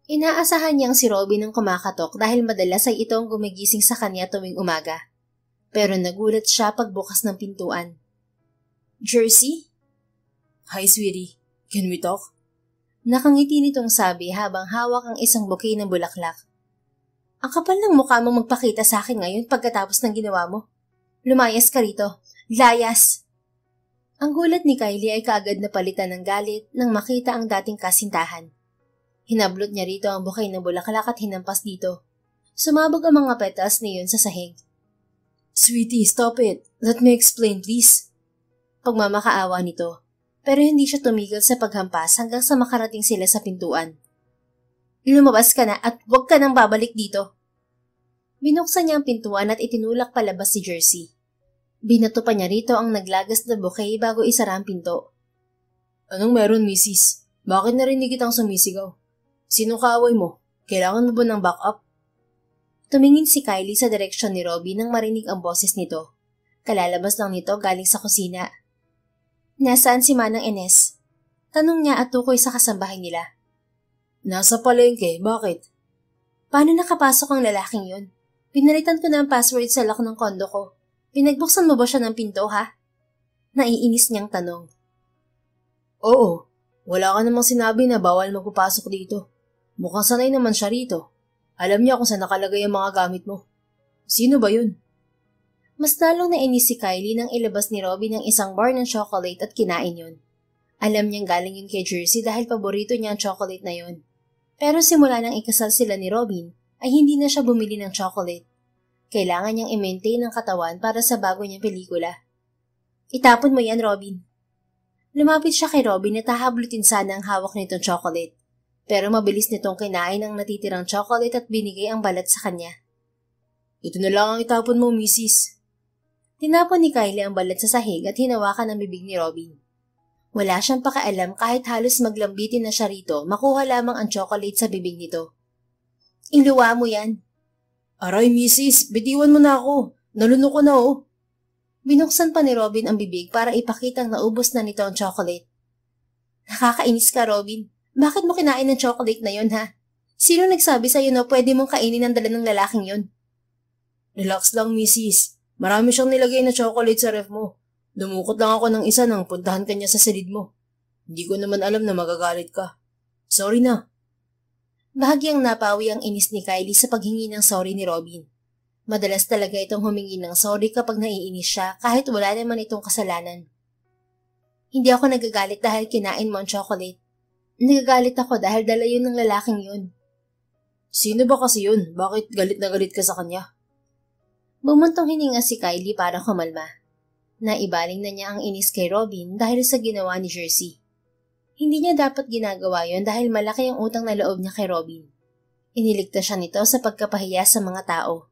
Inaasahan niyang si Robin ang kumakatok dahil madalas ay ito ang gumigising sa kanya tuwing umaga. Pero nagulat siya pagbukas ng pintuan. Jersey? Hi, sweetie. Can we talk? Nakangiti nitong sabi habang hawak ang isang bouquet ng bulaklak. Ang kapal ng mukha mong magpakita sa akin ngayon pagkatapos ng ginawa mo. Lumayas ka rito. Layas! Ang gulat ni Kylie ay kaagad na palitan ng galit nang makita ang dating kasintahan. Hinablot niya rito ang bouquet ng bulaklak at hinampas dito. Sumabog ang mga petals niyon sa sahig. Sweetie, stop it. Let me explain, please. Pagmamakaawa nito. Pero hindi siya tumigil sa paghampas hanggang sa makarating sila sa pintuan. Lumabas ka na at huwag ka nang babalik dito. Binuksan niya ang pintuan at itinulak palabas si Jersey. Binato pa niya rito ang naglagas na bouquet bago isara ang pinto. Anong meron, misis? Bakit narinig kitang sumisigaw? Sino kaaway mo? Kailangan mo ba ng backup? Tumingin si Kylie sa direksyon ni Robin nang marinig ang boses nito. Kalalabas lang nito galing sa kusina. Nasaan si Manang Ines? Tanong niya at tukoy sa kasambahay nila. Nasa palengke, bakit? Paano nakapasok ang lalaking yun? Pinalitan ko na ang password sa lock ng kondo ko. Pinagbuksan mo ba siya ng pinto, ha? Naiinis niyang tanong. Oo, wala ka namang sinabi na bawal magpapasok dito. Mukhang sanay naman siya rito. Alam niya kung saan nakalagay ang mga gamit mo. Sino ba yun? Mas lalong nainis si Kylie nang ilabas ni Robin ang isang bar ng chocolate at kinain yun. Alam niyang galing yun kay Jersey dahil paborito niya ang chocolate na yun. Pero simula nang ikasal sila ni Robin, ay hindi na siya bumili ng chocolate. Kailangan niyang i-maintain ang katawan para sa bago niyang pelikula. Itapon mo yan, Robin. Lumapit siya kay Robin at hahablutin sana ang hawak nitong chocolate. Pero mabilis nitong kinain ang natitirang chocolate at binigay ang balat sa kanya. Ito na lang ang itapon mo, misis. Tinapon ni Kylie ang balat sa sahig at hinawakan ang bibig ni Robin. Wala siyang pakialam kahit halos maglambitin na siya rito, makuha lamang ang chocolate sa bibig nito. Iluwa mo yan. Aray, misis, bitiwan mo na ako. Nalunok ko na oh. Binuksan pa ni Robin ang bibig para ipakitang naubos na nito ang chocolate. Nakakainis ka, Robin. Bakit mo kinain ng chocolate na yon, ha? Sino nagsabi sa'yo na pwede mong kainin ang dala ng lalaking yon? Relax lang, misis. Marami siyang nilagay na chocolate sa ref mo. Dumukot lang ako ng isa nang puntahan ka niya sa silid mo. Hindi ko naman alam na magagalit ka. Sorry na. Bahagyang napawi ang inis ni Kylie sa paghingi ng sorry ni Robin. Madalas talaga itong humingi ng sorry kapag naiinis siya kahit wala naman itong kasalanan. Hindi ako nagagalit dahil kinain mo ang chocolate. Nagagalit ako dahil dala yun ng lalaking yun. Sino ba kasi yun? Bakit galit na galit ka sa kanya? Bumuntong hininga si Kylie para kumalma. Naibaling na niya ang inis kay Robin dahil sa ginawa ni Jersey. Hindi niya dapat ginagawa yon dahil malaki ang utang na loob niya kay Robin. Iniligtas siya nito sa pagkapahiya sa mga tao.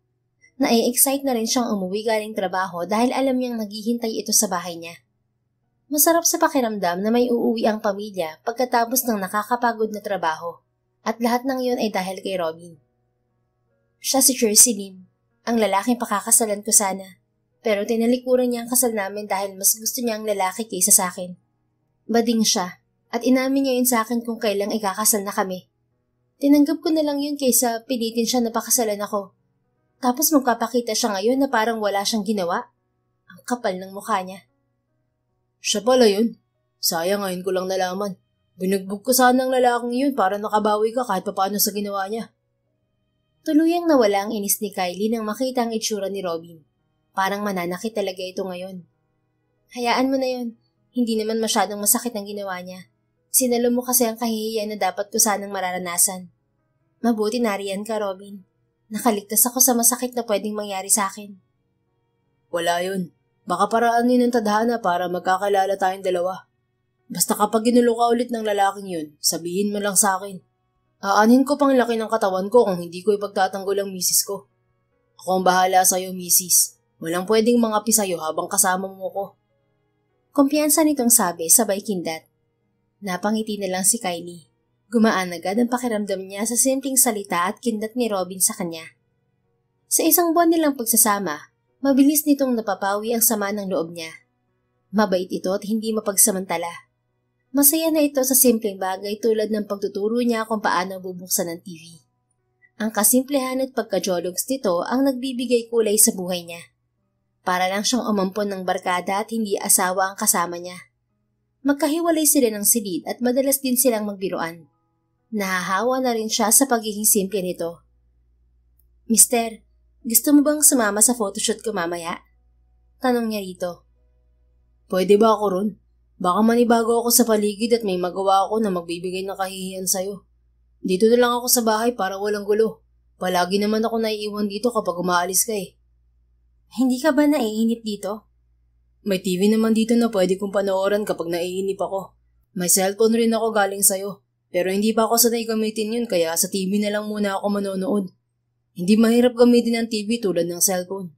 Nai-excite na rin siyang umuwi galing trabaho dahil alam niyang naghihintay ito sa bahay niya. Masarap sa pakiramdam na may uuwi ang pamilya pagkatapos ng nakakapagod na trabaho at lahat ng iyon ay dahil kay Robin. Siya si Jersey Lim, ang lalaking pakakasalan ko sana, pero tinalikuran niya ang kasal namin dahil mas gusto niya ang lalaki kaysa sa akin. Bading siya at inamin niya yun sa akin kung kailang ikakasal na kami. Tinanggap ko na lang yun kaysa pilitin siya na pakasalan ako. Tapos magpapakita siya ngayon na parang wala siyang ginawa. Ang kapal ng mukha niya. Siya pala yun. Sayang ngayon ko lang nalaman. Binugbog ko sana ang lalaking yun para nakabawi ka kahit papaano sa ginawa niya. Tuluyang nawala ang inis ni Kylie nang makita ang itsura ni Robin. Parang mananakit talaga ito ngayon. Hayaan mo na yun. Hindi naman masyadong masakit ang ginawa niya. Sinalo mo kasi ang kahihiyan na dapat ko sanang mararanasan. Mabuti nariyan ka, Robin. Nakaligtas ako sa masakit na pwedeng mangyari sa akin. Wala yun. Baka paraan yun ng tadhana para magkakilala tayong dalawa. Basta kapag ginulo ka ulit ng lalaking yun, sabihin mo lang sa akin. Aanin ko pang laki ng katawan ko kung hindi ko ipagtatanggol ang misis ko. Ako ang bahala sa'yo, misis. Walang pwedeng mangapi sa'yo habang kasama mo ko. Kumpiyansa nitong sabi sabay kindat. Napangiti na lang si Kylie. Gumaan agad ang pakiramdam niya sa simpleng salita at kindat ni Robin sa kanya. Sa isang buwan nilang pagsasama, mabilis nitong napapawi ang sama ng loob niya. Mabait ito at hindi mapagsamantala. Masaya na ito sa simpleng bagay tulad ng pagtuturo niya kung paano bubuksan ang TV. Ang kasimplehan at pagkajologs nito ang nagbibigay kulay sa buhay niya. Para lang siyang umampon ng barkada at hindi asawa ang kasama niya. Magkahiwalay sila ng silid at madalas din silang magbiruan. Nahahawa na rin siya sa pagiging simple nito. Mister, gusto mo bang sumama sa photoshoot ko mamaya? Tanong niya rito. Pwede ba ako ron? Baka manibago ako sa paligid at may magawa ako na magbibigay ng kahihiyan sa'yo. Dito na lang ako sa bahay para walang gulo. Palagi naman ako naiiwan dito kapag umaalis ka eh. Hindi ka ba naiinip dito? May TV naman dito na pwede kong panoorin kapag naiinip ako. May cellphone rin ako galing sa'yo. Pero hindi pa ako sanay gamitin yun kaya sa TV na lang muna ako manonood. Hindi mahirap gamitin ang TV tulad ng cellphone.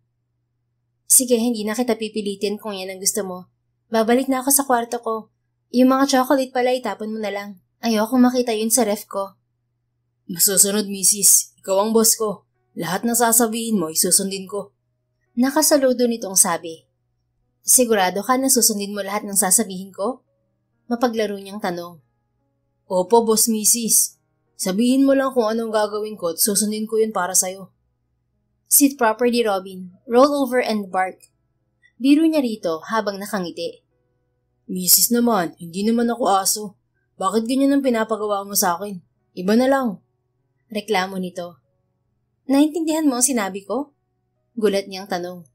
Sige, hindi na kita pipilitin kung yan ang gusto mo. Babalik na ako sa kwarto ko. Yung mga chocolate pala itapon mo na lang. Ayokong makita yun sa ref ko. Masusunod, misis. Ikaw ang boss ko. Lahat ng sasabihin mo, isusundin ko. Nakasaludo nitong sabi. Sigurado ka na susundin mo lahat ng sasabihin ko? Mapaglaro niyang tanong. Opo, boss misis. Sabihin mo lang kung anong gagawin ko at susundin ko yun para sa'yo. Sit properly, Robin. Roll over and bark. Biro niya rito habang nakangiti. Misis naman, hindi naman ako aso. Bakit ganyan ang pinapagawa mo sa akin? Iba na lang. Reklamo nito. Naintindihan mo ang sinabi ko? Gulat niyang tanong.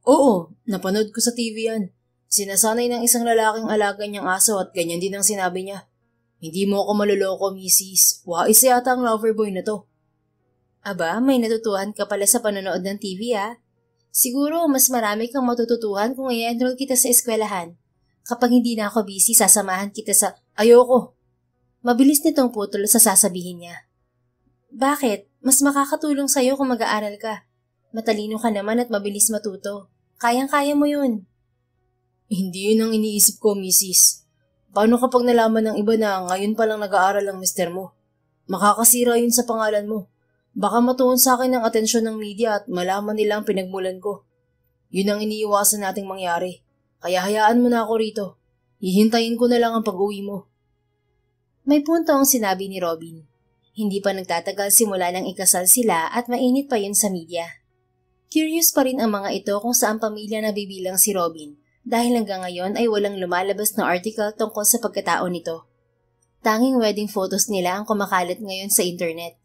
Oo, napanood ko sa TV yan. Sinasanay ng isang lalaking alaga niyang aso at ganyan din ang sinabi niya. Hindi mo ako maluloko, misis. Wais yata ang loverboy na to. Aba, may natutuhan ka pala sa panonood ng TV ah. Siguro mas marami kang matututuhan kung i-enroll kita sa eskwelahan. Kapag hindi na ako busy, sasamahan kita sa... Ayoko. Mabilis nitong putol sa sasabihin niya. Bakit? Mas makakatulong sa'yo kung mag-aaral ka. Matalino ka naman at mabilis matuto. Kayang-kaya mo yun. Hindi yun ang iniisip ko, misis. Paano kapag nalaman ng iba na ngayon pa lang nag-aaral ang mister mo? Makakasira yun sa pangalan mo. Baka matuon sa akin ang atensyon ng media at malaman nila ang pinagmulan ko. Yun ang iniiwasan nating mangyari. Kaya hayaan mo na ako rito. Hihintayin ko na lang ang pag-uwi mo. May punto ang sinabi ni Robin. Hindi pa nagtatagal simula nang ikasal sila at mainit pa yun sa media. Curious pa rin ang mga ito kung saan pamilya nabibilang si Robin dahil hanggang ngayon ay walang lumalabas na article tungkol sa pagkatao nito. Tanging wedding photos nila ang kumakalat ngayon sa internet.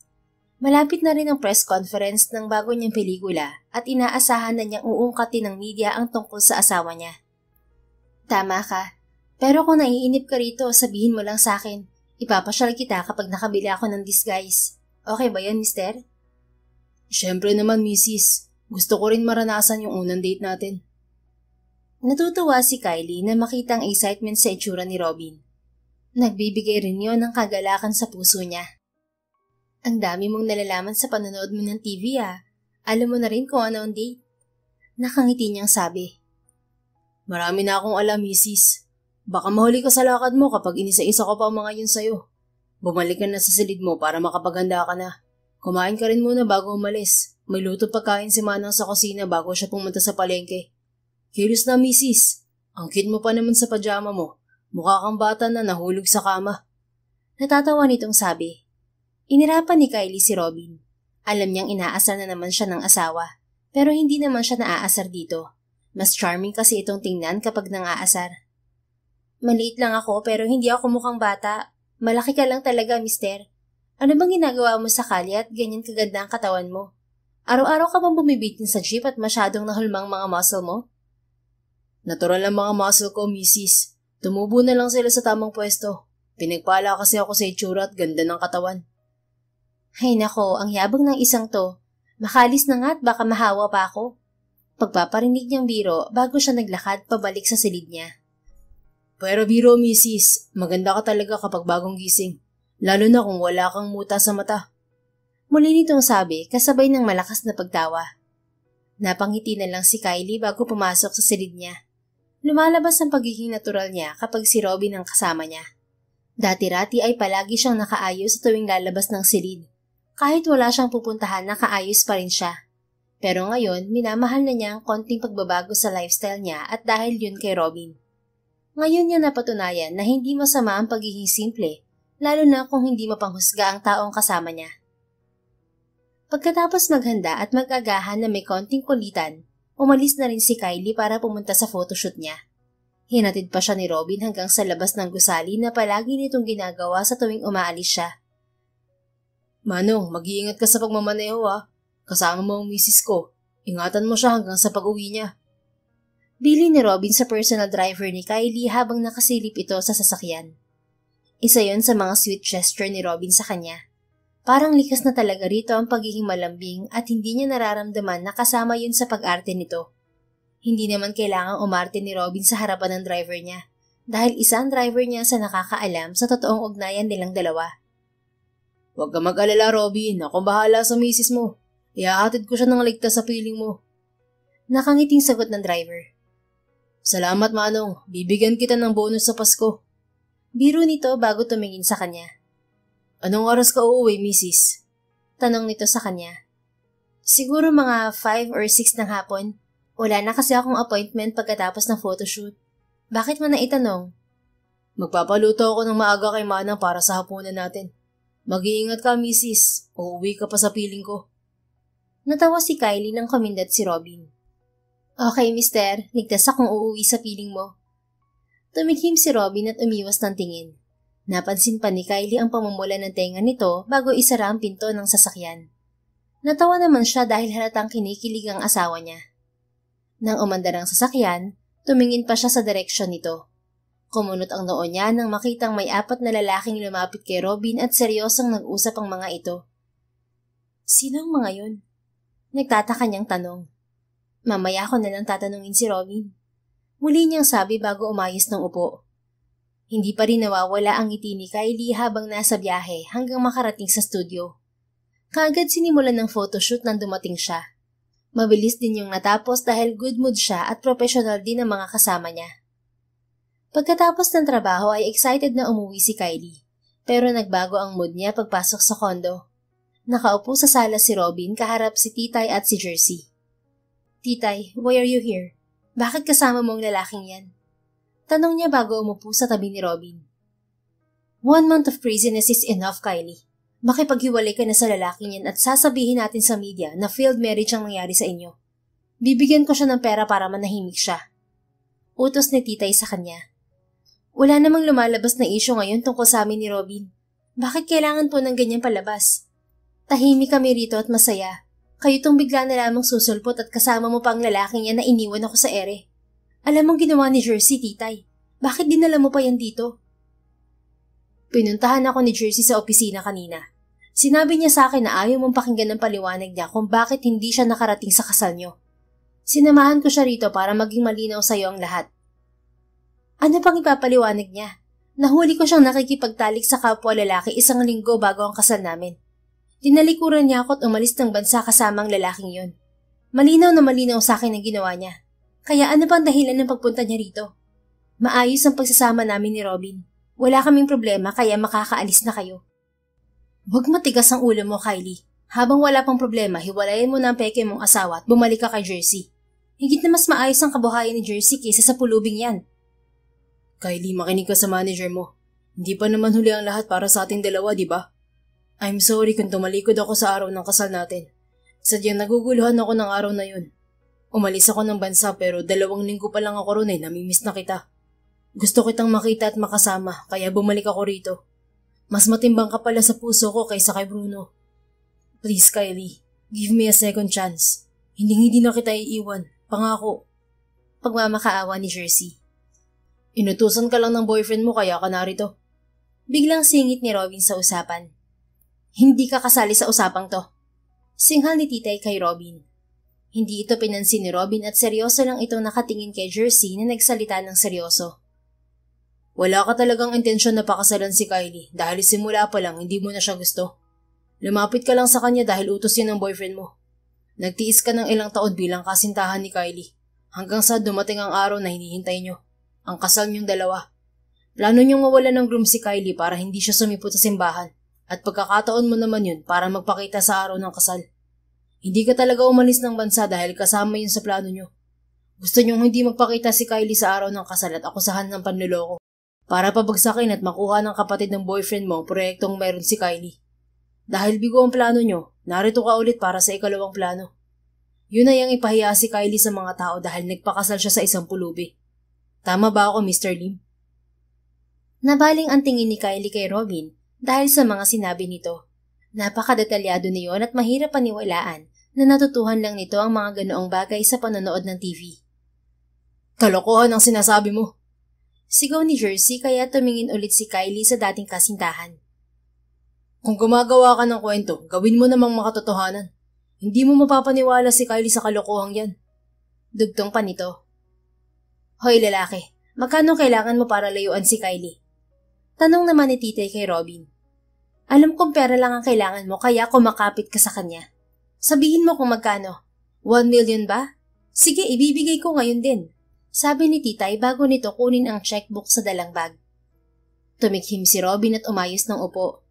Malapit na rin ang press conference ng bago niyang pelikula at inaasahan na niyang uungkatin ng media ang tungkol sa asawa niya. Tama ka. Pero kung naiinip ka rito, sabihin mo lang sa akin. Ipapasyal kita kapag nakabili ako ng disguise. Okay ba yun, mister? Siyempre naman, misis. Gusto ko rin maranasan yung unang date natin. Natutuwa si Kylie na makita ang excitement sa itsura ni Robin. Nagbibigay rin yon ng kagalakan sa puso niya. Ang dami mong nalalaman sa panonood mo ng TV Alam mo na rin kung ano ang date. Nakangiti niyang sabi. Marami na akong alam, misis. Baka mahuli ka sa lakad mo kapag inisa-isa ko pa ang mga yun sa'yo. Bumalik ka na sa silid mo para makapaganda ka na. Kumain ka rin muna bago umalis. May luto pagkain si Manang sa kusina bago siya pumunta sa palengke. Kilos na, misis. Ang cute mo pa naman sa pajama mo. Mukha kang bata na nahulog sa kama. Natatawa nitong sabi. Inirapan ni Kylie si Robin. Alam niyang inaasar na naman siya ng asawa. Pero hindi naman siya naaasar dito. Mas charming kasi itong tingnan kapag nangaasar. Maliit lang ako pero hindi ako mukhang bata. Malaki ka lang talaga, mister. Ano bang ginagawa mo sa kalye at ganyan kaganda ang katawan mo? Araw-araw ka bang bumibitin sa jeep at masyadong nahulmang mga muscle mo? Natural ang mga muscle ko, misis. Tumubo na lang sila sa tamang pwesto. Pinagpala kasi ako sa itsura at ganda ng katawan. Hay nako, ang yabang ng isang to. Makalis na nga at baka mahawa pa ako. Pagpaparinig niyang biro bago siya naglakad pabalik sa silid niya. Pero biro, misis, maganda ka talaga kapag bagong gising. Lalo na kung wala kang muta sa mata. Muli nitong sabi kasabay ng malakas na pagtawa. Napangiti na lang si Kylie bago pumasok sa silid niya. Lumalabas ang pagiging natural niya kapag si Robin ang kasama niya. Dati-rati ay palagi siyang nakaayos sa tuwing lalabas ng silid. Kahit wala siyang pupuntahan, nakaayos pa rin siya. Pero ngayon, minamahal na niya ang konting pagbabago sa lifestyle niya at dahil yun kay Robin. Ngayon niya napatunayan na hindi masama ang pagiging simple, lalo na kung hindi mapanghusga ang taong kasama niya. Pagkatapos maghanda at mag-agahan na may konting kulitan, umalis na rin si Kylie para pumunta sa photoshoot niya. Hinatid pa siya ni Robin hanggang sa labas ng gusali na palagi nitong ginagawa sa tuwing umaalis siya. Manong, mag-iingat ka sa pagmamaneho Kasama mo ang misis ko. Ingatan mo siya hanggang sa pag-uwi niya. Bili ni Robin sa personal driver ni Kylie habang nakasilip ito sa sasakyan. Isa yon sa mga sweet gesture ni Robin sa kanya. Parang likas na talaga rito ang pagiging malambing at hindi niya nararamdaman na kasama yun sa pag-arte nito. Hindi naman kailangang umarte ni Robin sa harapan ng driver niya dahil isa ang driver niya sa nakakaalam sa totoong ugnayan nilang dalawa. Huwag ka mag-alala, Robin. Ako bahala sa misis mo. Ihahatid ko siya ng ligtas sa piling mo. Nakangiting sagot ng driver. Salamat, Manong. Bibigyan kita ng bonus sa Pasko. Biro nito bago tumingin sa kanya. Anong oras ka uuwi, misis? Tanong nito sa kanya. Siguro mga 5 or 6 ng hapon. Wala na kasi akong appointment pagkatapos ng photoshoot. Bakit mo na itanong? Magpapaluto ako ng maaga kay Manang para sa hapunan natin. Mag-iingat ka, misis. Uuwi ka pa sa piling ko. Natawa si Kylie nang kumindat si Robin. Okay, mister. Ligtas akong uuwi sa piling mo. Tumikhim si Robin at umiwas ng tingin. Napansin pa ni Kylie ang pamumula ng tenga nito bago isara ang pinto ng sasakyan. Natawa naman siya dahil halatang kinikilig ang asawa niya. Nang umandar ang sasakyan, tumingin pa siya sa direksyon nito. Kumunot ang noo niya nang makitang may 4 na lalaking lumapit kay Robin at seryosang nag-usap ang mga ito. Sino ang mga yun? Nagtataka niyang tanong. Mamaya ko na lang tatanungin si Robin. Muli niyang sabi bago umayos ng upo. Hindi pa rin nawawala ang ngiti ni Kylie habang nasa biyahe hanggang makarating sa studio. Kaagad sinimulan ng photoshoot nang dumating siya. Mabilis din yung natapos dahil good mood siya at professional din ang mga kasama niya. Pagkatapos ng trabaho ay excited na umuwi si Kylie, pero nagbago ang mood niya pagpasok sa kondo. Nakaupo sa sala si Robin kaharap si Titay at si Jersey. Titay, why are you here? Bakit kasama mo ang lalaking yan? Tanong niya bago umupo sa tabi ni Robin. 1 month of craziness is enough, Kylie. Makipaghiwalay ka na sa lalaking yan at sasabihin natin sa media na failed marriage ang nangyari sa inyo. Bibigyan ko siya ng pera para manahimik siya. Utos ni Titay sa kanya. Wala namang lumalabas na issue ngayon tungkol sa amin ni Robin. Bakit kailangan po ng ganyang palabas? Tahimik kami rito at masaya. Kayo tong bigla na lamang susulpot at kasama mo pang lalaking yan na iniwan ako sa ere. Alam mong ginawa ni Jersey, titay. Bakit dinala mo pa yan dito? Pinuntahan ako ni Jersey sa opisina kanina. Sinabi niya sa akin na ayaw mong pakinggan ng paliwanag niya kung bakit hindi siya nakarating sa kasal niyo. Sinamahan ko siya rito para maging malinaw sa iyo ang lahat. Ano pang ipapaliwanag niya? Nahuli ko siyang nakikipagtalik sa kapwa lalaki 1 linggo bago ang kasal namin. Dinalikuran niya ako at umalis ng bansa kasama ang lalaking yun. Malinaw na malinaw sa akin ang ginawa niya. Kaya ano pang dahilan ng pagpunta niya rito? Maayos ang pagsasama namin ni Robin. Wala kaming problema kaya makakaalis na kayo. Huwag matigas ang ulo mo, Kylie. Habang wala pang problema, hiwalayan mo na ang peke mong asawa at bumalik ka kay Jersey. Higit na mas maayos ang kabuhayan ni Jersey kaysa sa pulubing yan. Kylie, makinig ka sa manager mo. Hindi pa naman huli ang lahat para sa ating dalawa, di ba? I'm sorry kung tumalikod ako sa araw ng kasal natin. Sadyang naguguluhan ako ng araw na yun. Umalis ako ng bansa pero 2 linggo pa lang ako ron namimiss na kita. Gusto kitang makita at makasama kaya bumalik ako rito. Mas matimbang ka pala sa puso ko kaysa kay Bruno. Please, Kylie, give me a second chance. Hindi na kita iiwan. Pangako. Pagmamakaawa ni Jersey. Inutusan ka lang ng boyfriend mo kaya ka narito. Biglang singit ni Robin sa usapan. Hindi ka kasali sa usapang to. Singhal ni titay kay Robin. Hindi ito pinansin ni Robin at seryoso lang itong nakatingin kay Jersey na nagsalita ng seryoso. Wala ka talagang intensyon na pakasalan si Kylie dahil simula pa lang hindi mo na siya gusto. Lumapit ka lang sa kanya dahil utos yun ng boyfriend mo. Nagtiis ka ng ilang taon bilang kasintahan ni Kylie hanggang sa dumating ang araw na hinihintay nyo. Ang kasal niyong dalawa. Plano niyong mawala ng groom si Kylie para hindi siya sumipot sa simbahan at pagkakataon mo naman yun para magpakita sa araw ng kasal. Hindi ka talaga umalis ng bansa dahil kasama yun sa plano niyo. Gusto niyong hindi magpakita si Kylie sa araw ng kasal at akusahan ng panloloko para pabagsakin at makuha ng kapatid ng boyfriend mo ang proyektong meron si Kylie. Dahil bigo ang plano niyo, narito ka ulit para sa ikalawang plano. Yun ay ang ipahiya si Kylie sa mga tao dahil nagpakasal siya sa isang pulubi. Tama ba ako, Mr. Lim? Nabaling ang tingin ni Kylie kay Robin dahil sa mga sinabi nito. Napakadetalyado niyon at mahirap paniwalaan na natutuhan lang nito ang mga ganoong bagay sa panonood ng TV. Kalokohan ang sinasabi mo. Sigaw ni Jersey kaya tumingin ulit si Kylie sa dating kasintahan. Kung gumagawa ka ng kwento, gawin mo namang makatotohanan. Hindi mo mapapaniwala si Kylie sa kalokohang yan. Dugtong pa nito. Hoy lalaki, magkano kailangan mo para layuan si Kylie? Tanong naman ni titay kay Robin. Alam kong pera lang ang kailangan mo kaya kumakapit ka sa kanya. Sabihin mo kung magkano. 1 million ba? Sige, ibibigay ko ngayon din. Sabi ni titay bago nito kunin ang checkbook sa dalang bag. Tumikhim si Robin at umayos ng upo.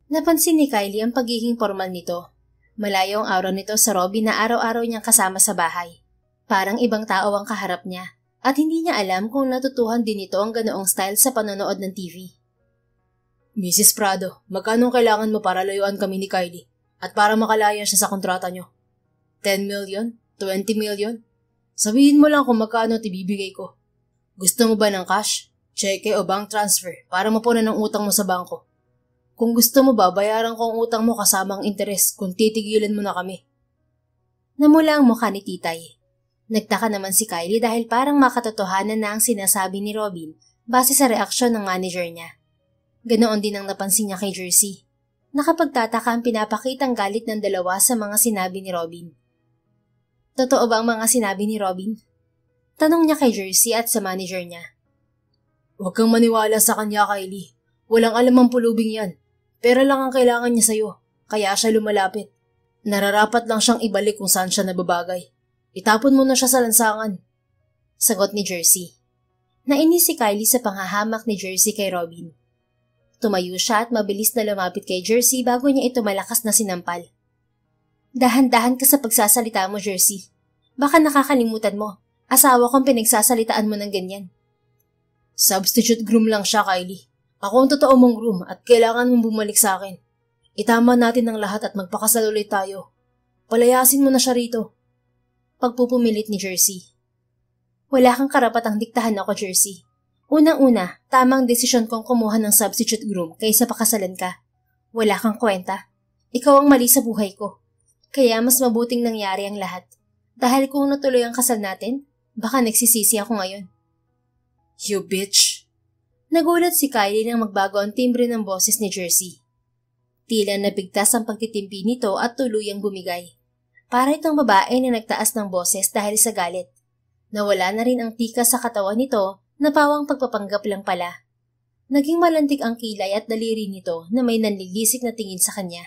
Napansin ni Kylie ang pagiging formal nito. Malayo ang aura nito sa Robin na araw-araw niyang kasama sa bahay. Parang ibang tao ang kaharap niya. At hindi niya alam kung natutuhan din ito ang ganoong style sa panonood ng TV. Mrs. Prado, magkano kailangan mo para layuan kami ni Kylie at para makalaya siya sa kontrata nyo? 10 million? 20 million? Sabihin mo lang kung magkano at ibibigay ko. Gusto mo ba ng cash, cheque o bank transfer para mapunan ang utang mo sa bangko? Kung gusto mo ba, bayaran ko ang utang mo kasama ang interes kung titigilan mo na kami. Namula ang mukha ni titay. Nagtaka naman si Kylie dahil parang makatotohanan na ang sinasabi ni Robin base sa reaksyon ng manager niya. Ganoon din ang napansin niya kay Jersey. Nakapagtataka ang pinapakitang galit ng dalawa sa mga sinabi ni Robin. Totoo ba ang mga sinabi ni Robin? Tanong niya kay Jersey at sa manager niya. Huwag kang maniwala sa kanya, Kylie. Walang alam ang pulubing yan. Pera lang ang kailangan niya sa'yo, kaya siya lumalapit. Nararapat lang siyang ibalik kung saan siya nababagay. Itapon mo na siya sa lansangan. Sagot ni Jersey. Nainis si Kylie sa panghahamak ni Jersey kay Robin. Tumayo siya at mabilis na lumapit kay Jersey bago niya ito malakas na sinampal. Dahan-dahan ka sa pagsasalita mo, Jersey. Baka nakakalimutan mo. Asawa kong pinagsasalitaan mo ng ganyan. Substitute groom lang siya, Kylie. Ako ang totoo mong groom at kailangan mong bumalik sa akin. Itama natin ang lahat at magpakasal ulit tayo. Palayasin mo na siya rito. Pagpupumilit ni Jersey. Wala kang karapatang diktahan ako, Jersey. Unang-una, tamang desisyon kong kumuha ng substitute groom kaysa pakasalan ka. Wala kang kwenta. Ikaw ang mali sa buhay ko. Kaya mas mabuting nangyari ang lahat. Dahil kung natuloy ang kasal natin, baka nagsisisi ako ngayon. You bitch! Nagulat si Kylie nang magbago ang timbre ng boses ni Jersey. Tila nabigtas ang pagtitimpi nito at tuluyang bumigay. Para itong babae na nagtaas ng boses dahil sa galit. Nawala na rin ang tika sa katawan nito na pawang pagpapanggap lang pala. Naging malantig ang kilay at daliri nito na may nanlilisik na tingin sa kanya.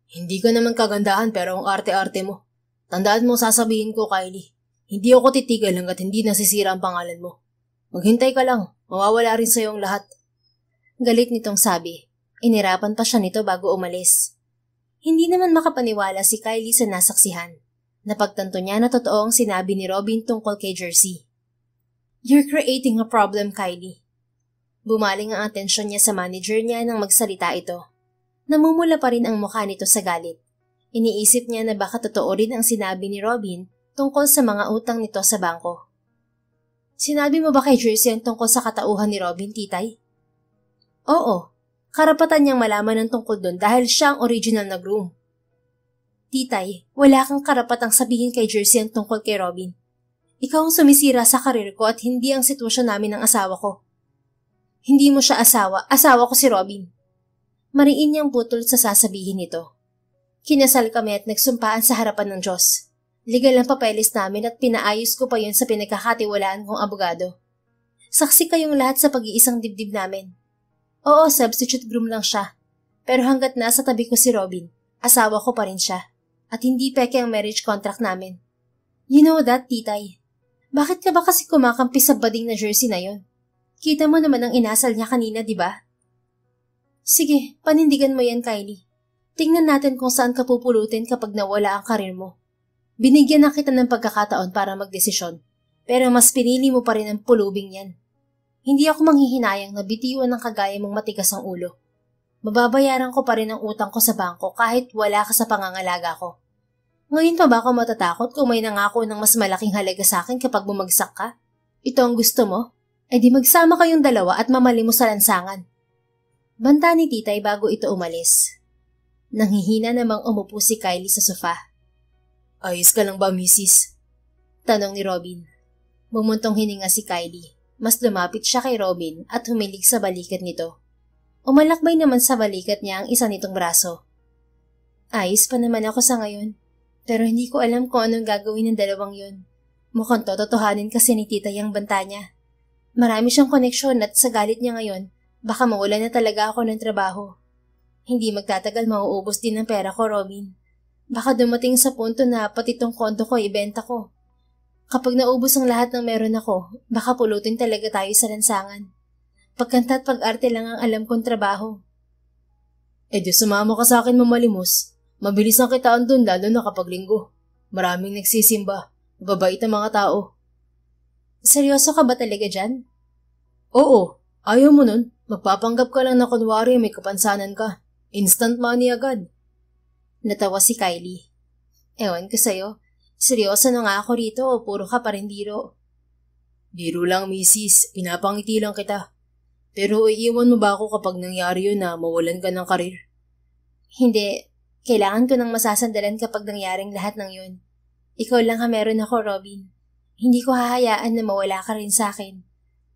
Hindi ka naman kagandahan pero ang arte-arte mo. Tandaan mo sasabihin ko, Kylie. Hindi ako titigil hanggat hindi nasisira ang pangalan mo. Maghintay ka lang, mawawala rin sa'yo ang lahat. Galit nitong sabi. Inirapan pa siya nito bago umalis. Hindi naman makapaniwala si Kylie sa nasaksihan. Napagtanto niya na totoo ang sinabi ni Robin tungkol kay Jersey. You're creating a problem, Kylie. Bumaling ang atensyon niya sa manager niya nang magsalita ito. Namumula pa rin ang mukha nito sa galit. Iniisip niya na baka totoo rin ang sinabi ni Robin tungkol sa mga utang nito sa bangko. Sinabi mo ba kay Jersey ang tungkol sa katauhan ni Robin, titay? Oo, karapatan niyang malaman ang tungkol doon dahil siya ang original na groom. Titay, wala kang karapatang sabihin kay Jersey ang tungkol kay Robin. Ikaw ang sumisira sa karir ko at hindi ang sitwasyon namin ng asawa ko. Hindi mo siya asawa ko si Robin. Mariin niyang putol sa sasabihin nito. Kinasal kami at nagsumpaan sa harapan ng Diyos. Legal ang papeles namin at pinaayos ko pa yun sa pinagkakatiwalaan kong abogado. Saksi kayong lahat sa pag-iisang dibdib namin. Oo, substitute groom lang siya. Pero hanggat nasa tabi ko si Robin, asawa ko pa rin siya. At hindi peke ang marriage contract namin. You know that, titay. Bakit ka ba kasi kumakampi sa bading na Jersey na yon? Kita mo naman ang inasal niya kanina, di ba? Sige, panindigan mo yan, Kylie. Tingnan natin kung saan ka pupulutin kapag nawala ang karir mo. Binigyan na kita ng pagkakataon para magdesisyon, pero mas pinili mo pa rin ang pulubing yan. Hindi ako manghihinayang na bitiwan ng kagaya mong matigas ang ulo. Mababayaran ko pa rin ang utang ko sa bangko kahit wala ka sa pangangalaga ko. Ngayon pa ba ako matatakot kung may nangako ng mas malaking halaga sa akin kapag bumagsak ka? Ito ang gusto mo? Eh di magsama kayong dalawa at mamali mo sa lansangan. Banta ni titay bago ito umalis. Nanghihina namang umupo si Kylie sa sofa. Ayos ka lang ba, Mrs.? Tanong ni Robin. Bumuntong hininga si Kylie. Mas lumapit siya kay Robin at humilig sa balikat nito. Umalakbay naman sa balikat niya ang isa nitong braso. Ayos pa naman ako sa ngayon. Pero hindi ko alam kung anong gagawin ng dalawang yun. Mukhang tototohanin kasi ni titay ang banta niya. Marami siyang koneksyon at sa galit niya ngayon, baka mawala na talaga ako ng trabaho. Hindi magtatagal mauubos din ang pera ko, Robin. Baka dumating sa punto na pati tong kondo ko ibenta ko. Kapag naubos ang lahat ng meron ako, baka pulutin talaga tayo sa lansangan. Pagkanta at pag-arte lang ang alam kong trabaho. Eh di sumama ka sa akin mamalimos. Mabilis ang kitaan dun lalo na kapag linggo. Maraming nagsisimba. Mababait ang mga tao. Seryoso ka ba talaga dyan? Oo, ayaw mo nun. Magpapanggap ka lang na kunwari may kapansanan ka. Instant money agad. Natawa si Kylie. Ewan ko sa'yo. Seryoso na nga ako rito o puro ka pa rin biro? Biro lang, misis. Pinapangiti lang kita. Pero iiwan mo ba ako kapag nangyari yun na mawalan ka ng karir? Hindi. Kailangan ko nang masasandalan kapag nangyaring lahat ng yun. Ikaw lang ha meron ako, Robin. Hindi ko hahayaan na mawala ka rin sa akin.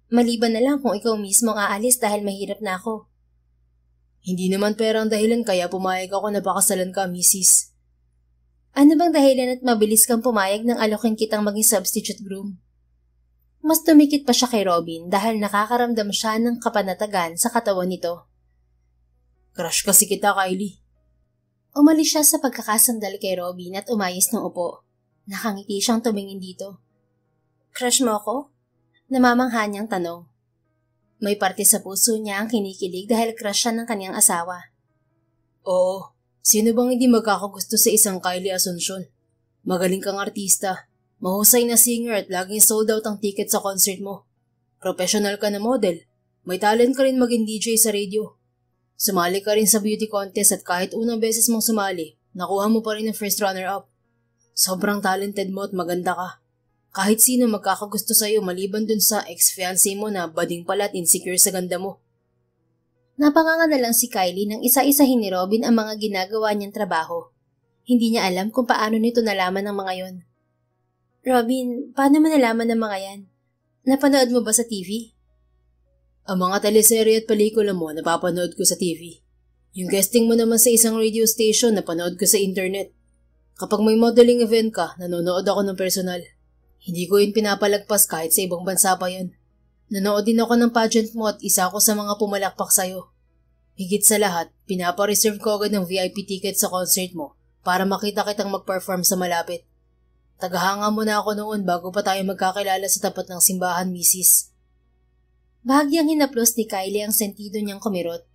Maliban na lang kung ikaw mismo ang aalis dahil mahirap na ako. Hindi naman pera ang dahilan kaya pumayag ako na pakasalan ka, misis. Ano bang dahilan at mabilis kang pumayag nang alokin kitang maging substitute groom? Mas tumikit pa siya kay Robin dahil nakakaramdam siya ng kapanatagan sa katawan nito. Crush kasi kita, Kylie. Umalis siya sa pagkakasandal kay Robin at umayos ng upo. Nakangiti siyang tumingin dito. Crush mo ako? Namamangha niyang tanong. May parte sa puso niya ang kinikilig dahil crush siya ng kanyang asawa. Oo, sino bang hindi magkakagusto sa isang Kylie Asuncion? Magaling kang artista, mahusay na singer at laging sold out ang ticket sa concert mo. Professional ka na model, may talent ka rin maging DJ sa radio. Sumali ka rin sa beauty contest at kahit unang beses mong sumali, nakuha mo pa rin ang first runner-up. Sobrang talented mo at maganda ka. Kahit sino magkakagusto sa'yo maliban dun sa ex-fiancé mo na bading pala at insecure sa ganda mo. Napanganga na lang si Kylie nang isa-isahin ni Robin ang mga ginagawa niyang trabaho. Hindi niya alam kung paano nito nalaman ng mga yon. Robin, paano mo nalaman ng mga yan? Napanood mo ba sa TV? Ang mga teleserye at pelikula mo napapanood ko sa TV. Yung guesting mo naman sa isang radio station napanood ko sa internet. Kapag may modeling event ka, nanonood ako ng personal. Hindi ko yun pinapalagpas kahit sa ibang bansa pa yun. Nanood din ako ng pageant mo at isa ako sa mga pumalakpak sa'yo. Higit sa lahat, pinapareserve ko agad ng VIP ticket sa concert mo para makita kitang mag-perform sa malapit. Tagahanga mo na ako noon bago pa tayo magkakilala sa tapat ng simbahan, Mrs. Bahagyang hinaplos ni Kylie ang sentido niyang kumirot.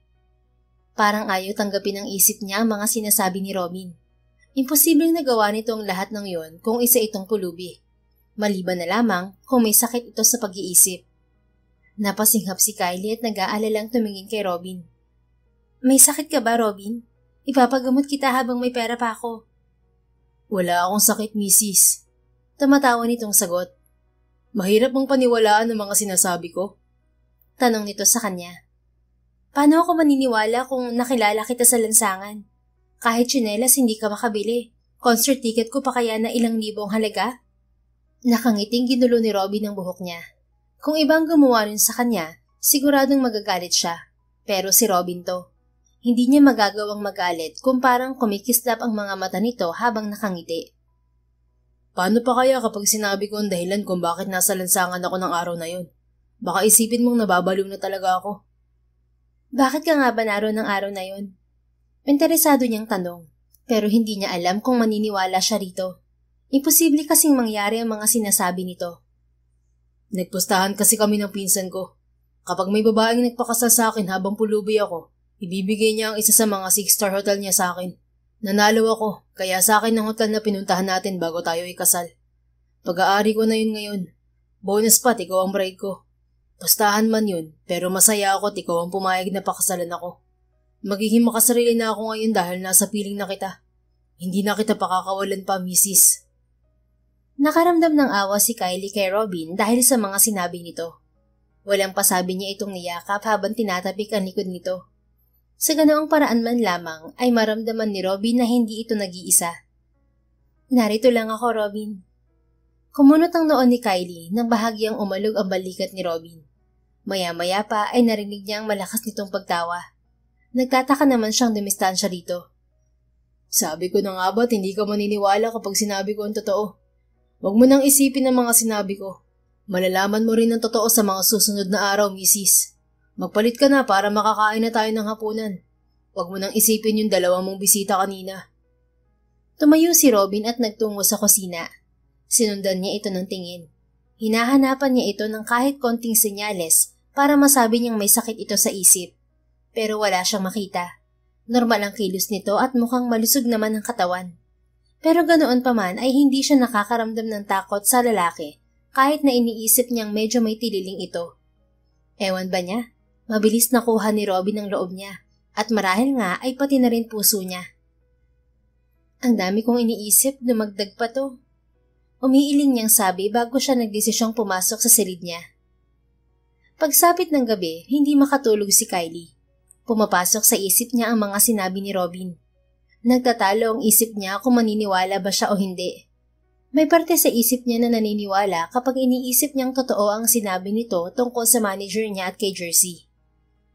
Parang ayaw tanggapin ng isip niya ang mga sinasabi ni Robin. Imposibleng nagawa nito ang lahat ng yon kung isa itong pulubi. Maliban na lamang kung may sakit ito sa pag-iisip. Napasinghap si Kylie at nag-aalalang tumingin kay Robin. May sakit ka ba, Robin? Ipapagamot kita habang may pera pa ako. Wala akong sakit, Mrs. Tumatawa nitong sagot. Mahirap mong paniwalaan ang mga sinasabi ko? Tanong nito sa kanya. Paano ako maniniwala kung nakilala kita sa lansangan? Kahit tsinelas hindi ka makabili. Concert ticket ko pa kaya na ilang libong halaga? Nakangiting ginulo ni Robin ang buhok niya. Kung ibang gumawa nun sa kanya, siguradong magagalit siya. Pero si Robin to. Hindi niya magagawang magalit kung parang kumikislap ang mga mata nito habang nakangiti. Paano pa kaya kapag sinabi ko ang dahilan kung bakit nasa lansangan ako ng araw na yon? Baka isipin mong nababaliw na talaga ako. Bakit ka nga ba naroon ng araw na yon? Interesado niyang tanong, pero hindi niya alam kung maniniwala siya rito. Imposible kasing mangyari ang mga sinasabi nito. Nagpustahan kasi kami ng pinsan ko. Kapag may babaeng nagpakasal sa akin habang pulubi ako, ibibigay niya ang isa sa mga 6-star hotel niya sa akin. Nanalo ako, kaya sa akin ang hotel na pinuntahan natin bago tayo ikasal. Pag-aari ko na yun ngayon. Bonus pat, ikaw ang bride ko. Pustahan man yun, pero masaya ako at ikaw ang pumayag na pakasalan ako. Magiging makasarili na ako ngayon dahil nasa piling na kita. Hindi na kita pakakawalan pa, Mrs. Nakaramdam ng awa si Kylie kay Robin dahil sa mga sinabi nito. Walang pasabi niya itong niyakap habang tinatapik ang likod nito. Sa ganoong paraan man lamang ay maramdaman ni Robin na hindi ito nag-iisa. Narito lang ako, Robin. Kumunot ang noon ni Kylie nang bahagyang umalog ang balikat ni Robin. Maya-maya pa ay narinig niya ang malakas nitong pagtawa. Nagtataka naman siyang dumistansya rito. Sabi ko na nga ba't hindi ka maniniwala kapag sinabi ko ang totoo? Huwag mo nang isipin ang mga sinabi ko. Malalaman mo rin ang totoo sa mga susunod na araw, Mrs. Magpalit ka na para makakain na tayo ng hapunan. Huwag mo nang isipin yung dalawang mong bisita kanina. Tumayo si Robin at nagtungo sa kusina. Sinundan niya ito ng tingin. Hinahanapan niya ito ng kahit konting senyales para masabi niyang may sakit ito sa isip. Pero wala siyang makita. Normal ang kilos nito at mukhang malusog naman ang katawan. Pero ganoon pa man ay hindi siya nakakaramdam ng takot sa lalaki kahit na iniisip niyang medyo may tililing ito. Ewan ba niya? Mabilis nakuha ni Robin ang loob niya at marahil nga ay pati na rin puso niya. Ang dami kong iniisip, dumagdag pa to. Umiiling niyang sabi bago siya nagdesisyong pumasok sa silid niya. Pagsapit ng gabi, hindi makatulog si Kylie. Pumapasok sa isip niya ang mga sinabi ni Robin. Nagtatalo ang isip niya kung maniniwala ba siya o hindi. May parte sa isip niya na naniniwala kapag iniisip niyang totoo ang sinabi nito tungkol sa manager niya at kay Jersey.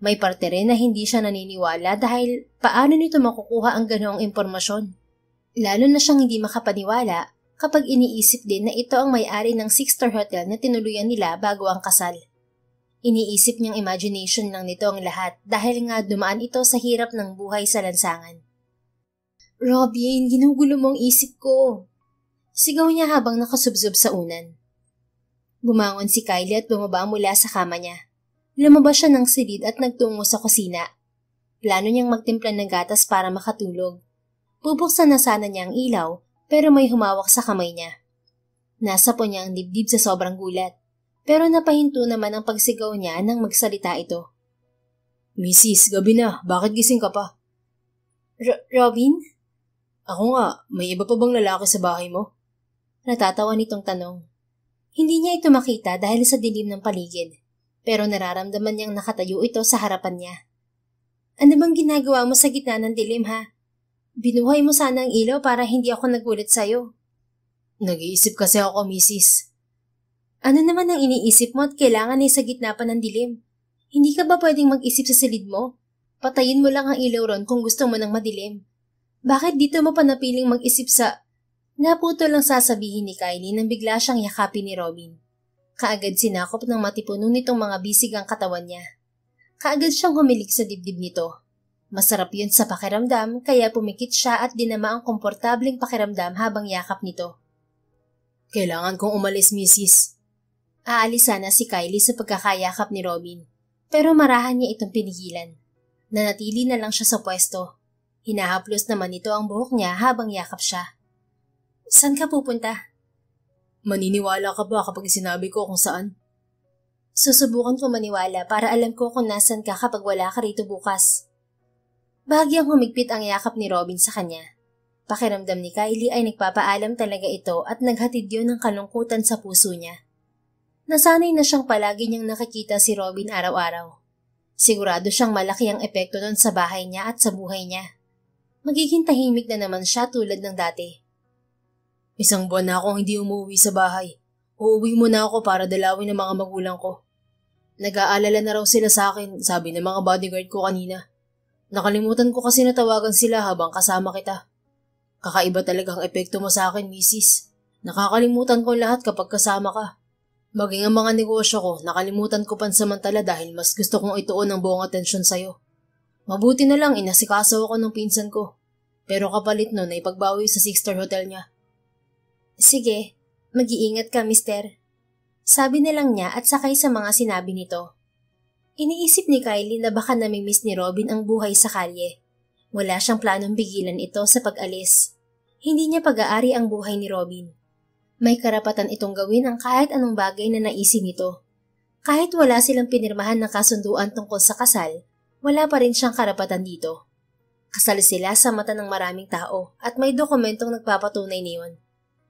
May parte rin na hindi siya naniniwala dahil paano nito makukuha ang ganoong impormasyon. Lalo na siyang hindi makapaniwala kapag iniisip din na ito ang may-ari ng 6-star hotel na tinuluyan nila bago ang kasal. Iniisip niyang imagination lang nito ang lahat dahil nga dumaan ito sa hirap ng buhay sa lansangan. Robin, ginugulo mo ang isip ko. Sigaw niya habang nakasubsob sa unan. Bumangon si Kylie at bumaba mula sa kama niya. Lumabas siya ng silid at nagtungo sa kusina. Plano niyang magtimpla ng gatas para makatulog. Bubuksan na sana niya ang ilaw pero may humawak sa kamay niya. Nasa po niya ang dibdib sa sobrang gulat. Pero napahinto naman ang pagsigaw niya nang magsalita ito. Mrs., gabi na. Bakit gising ka pa? Robin? Ako nga, may iba pa bang lalaki sa bahay mo? Natatawa nitong tanong. Hindi niya ito makita dahil sa dilim ng paligid, pero nararamdaman niyang nakatayo ito sa harapan niya. Ano bang ginagawa mo sa gitna ng dilim, ha? Binuhay mo sana ang ilaw para hindi ako nagulat sa'yo. Nag-iisip kasi ako, misis. Ano naman ang iniisip mo at kailangan ay sa gitna pa ng dilim? Hindi ka ba pwedeng mag-isip sa silid mo? Patayin mo lang ang ilaw ron kung gusto mo ng madilim. Bakit dito mo pa napiling mag-isip sa... Naputo lang sasabihin ni Kylie nang bigla siyang yakapin ni Robin. Kaagad sinakop ng matipuno nitong mga bisig ang katawan niya. Kaagad siyang humilig sa dibdib nito. Masarap yun sa pakiramdam kaya pumikit siya at dinama ang komportableng pakiramdam habang yakap nito. Kailangan kong umalis, misis. Aalis sana si Kylie sa pagkakayakap ni Robin, pero marahan niya itong pinigilan. Nanatili na lang siya sa pwesto. Hinahaplos naman ito ang buhok niya habang yakap siya. Saan ka pupunta? Maniniwala ka ba kapag sinabi ko kung saan? Susubukan ko maniwala para alam ko kung nasan ka kapag wala ka rito bukas. Bahagyang humigpit ang yakap ni Robin sa kanya. Pakiramdam ni Kylie ay nagpapaalam talaga ito at naghatid yun ng kalungkutan sa puso niya. Nasanay na siyang palagi niyang nakikita si Robin araw-araw. Sigurado siyang malaki ang epekto nun sa bahay niya at sa buhay niya. Magiging tahimik na naman siya tulad ng dati. 1 buwan na akong hindi umuwi sa bahay. Uuwi muna ako para dalawin ng mga magulang ko. Nag-aalala na raw sila sa akin, sabi ng mga bodyguard ko kanina. Nakalimutan ko kasi natawagan sila habang kasama kita. Kakaiba talaga ang epekto mo sa akin, misis. Nakakalimutan ko lahat kapag kasama ka. Maging ang mga negosyo ko, nakalimutan ko pansamantala dahil mas gusto kong ituon ang buong atensyon sa'yo. Mabuti na lang inasikaso ako ng pinsan ko. Pero kapalit nun ay pagbawi sa 6-star hotel niya. Sige, mag-iingat ka, mister. Sabi na lang niya at sakay sa mga sinabi nito. Iniisip ni Kylie na baka namimiss ni Robin ang buhay sa kalye. Wala siyang planong bigilan ito sa pag-alis. Hindi niya pag-aari ang buhay ni Robin. May karapatan itong gawin ang kahit anong bagay na naisin nito. Kahit wala silang pinirmahan ng kasunduan tungkol sa kasal, wala pa rin siyang karapatan dito. Kasal sila sa mata ng maraming tao at may dokumentong nagpapatunay niyon.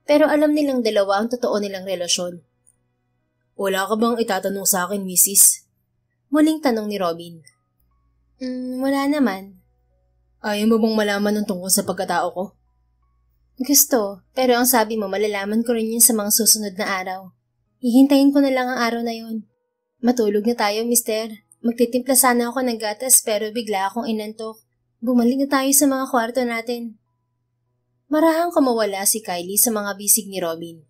Pero alam nilang dalawa ang totoo nilang relasyon. Wala ka bang itatanong sa akin, misis? Muling tanong ni Robin. Wala naman. Ayaw mo bang malaman ng tungkol sa pagkatao ko? Gusto, pero ang sabi mo malalaman ko rin yun sa mga susunod na araw. Hihintayin ko na lang ang araw na yun. Matulog na tayo, mister. Magtitimpla sana ako ng gatas pero bigla akong inantok. Bumalik na tayo sa mga kwarto natin. Marahang kumawala si Kylie sa mga bisig ni Robin.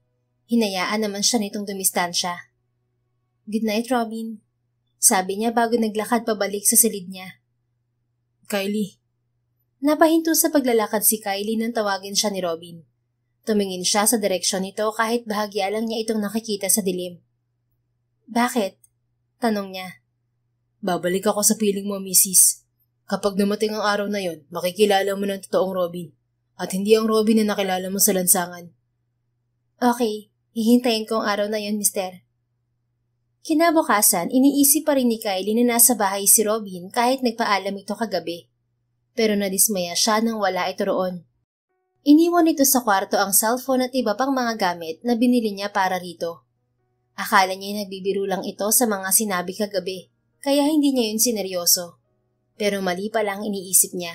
Hinayaan naman siya nitong dumistansya. Good night, Robin. Sabi niya bago naglakad pabalik sa silid niya. Kylie. Napahinto sa paglalakad si Kylie nang tawagin siya ni Robin. Tumingin siya sa direksyon nito kahit bahagya lang niya itong nakikita sa dilim. Bakit? Tanong niya. Babalik ako sa piling mo, misis. Kapag dumating ang araw na yon, makikilala mo ng totoong Robin. At hindi ang Robin na nakilala mo sa lansangan. Okay, hihintayin ko ang araw na yon, mister. Kinabukasan, iniisip pa rin ni Kylie na nasa bahay si Robin kahit nagpaalam ito kagabi. Pero nadismaya siya nang wala ito roon. Iniwan nito sa kwarto ang cellphone at iba pang mga gamit na binili niya para rito. Akala niya nagbibiro lang ito sa mga sinabi kagabi, kaya hindi niya yun sineryoso. Pero mali pala ang iniisip niya.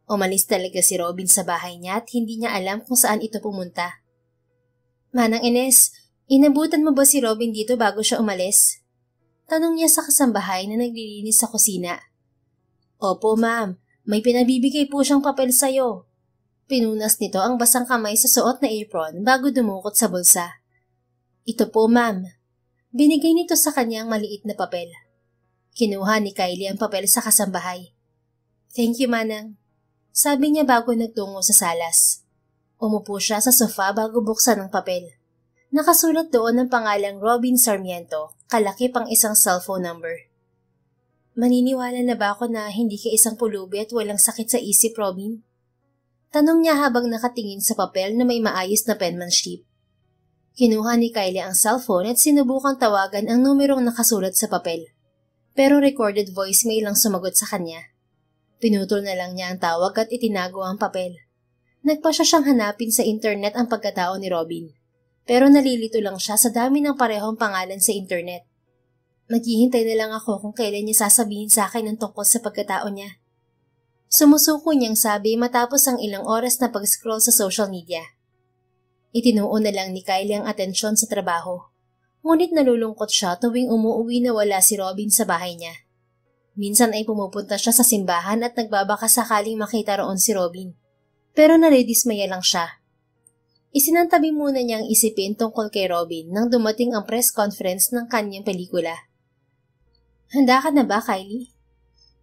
Umalis talaga si Robin sa bahay niya at hindi niya alam kung saan ito pumunta. Manang Ines, inabutan mo ba si Robin dito bago siya umalis? Tanong niya sa kasambahay na naglilinis sa kusina. Opo, ma'am. May pinabibigay po siyang papel sa'yo. Pinunas nito ang basang kamay sa suot na apron bago dumukot sa bulsa. Ito po, ma'am. Binigay nito sa kanya ang maliit na papel. Kinuha ni Kylie ang papel sa kasambahay. Thank you, Manang. Sabi niya bago nagtungo sa salas. Umupo siya sa sofa bago buksan ang papel. Nakasulat doon ang pangalang Robin Sarmiento, kalaki pang isang cellphone number. Maniniwala na ba ako na hindi ka isang pulubi at walang sakit sa isip, Robin? Tanong niya habang nakatingin sa papel na may maayos na penmanship. Kinuha ni Kylie ang cellphone at sinubukang tawagan ang numerong nakasulat sa papel. Pero recorded voicemail ang sumagot sa kanya. Pinutol na lang niya ang tawag at itinago ang papel. Nagpa siya siyang hanapin sa internet ang pagkatao ni Robin. pero nalilito lang siya sa dami ng parehong pangalan sa internet. Maghihintay na lang ako kung kailan niya sasabihin sa akin ang tungkol sa pagkatao niya. Sumusuko niyang sabi matapos ang ilang oras na pag-scroll sa social media. Itinuon na lang ni Kylie ang atensyon sa trabaho. Ngunit nalulungkot siya tuwing umuuwi na wala si Robin sa bahay niya. Minsan ay pumupunta siya sa simbahan at nagbabaka sakaling makita roon si Robin. Pero naridismaya lang siya. Isinantabi muna niyang isipin tungkol kay Robin nang dumating ang press conference ng kanyang pelikula. "Handa ka na ba, Kylie?"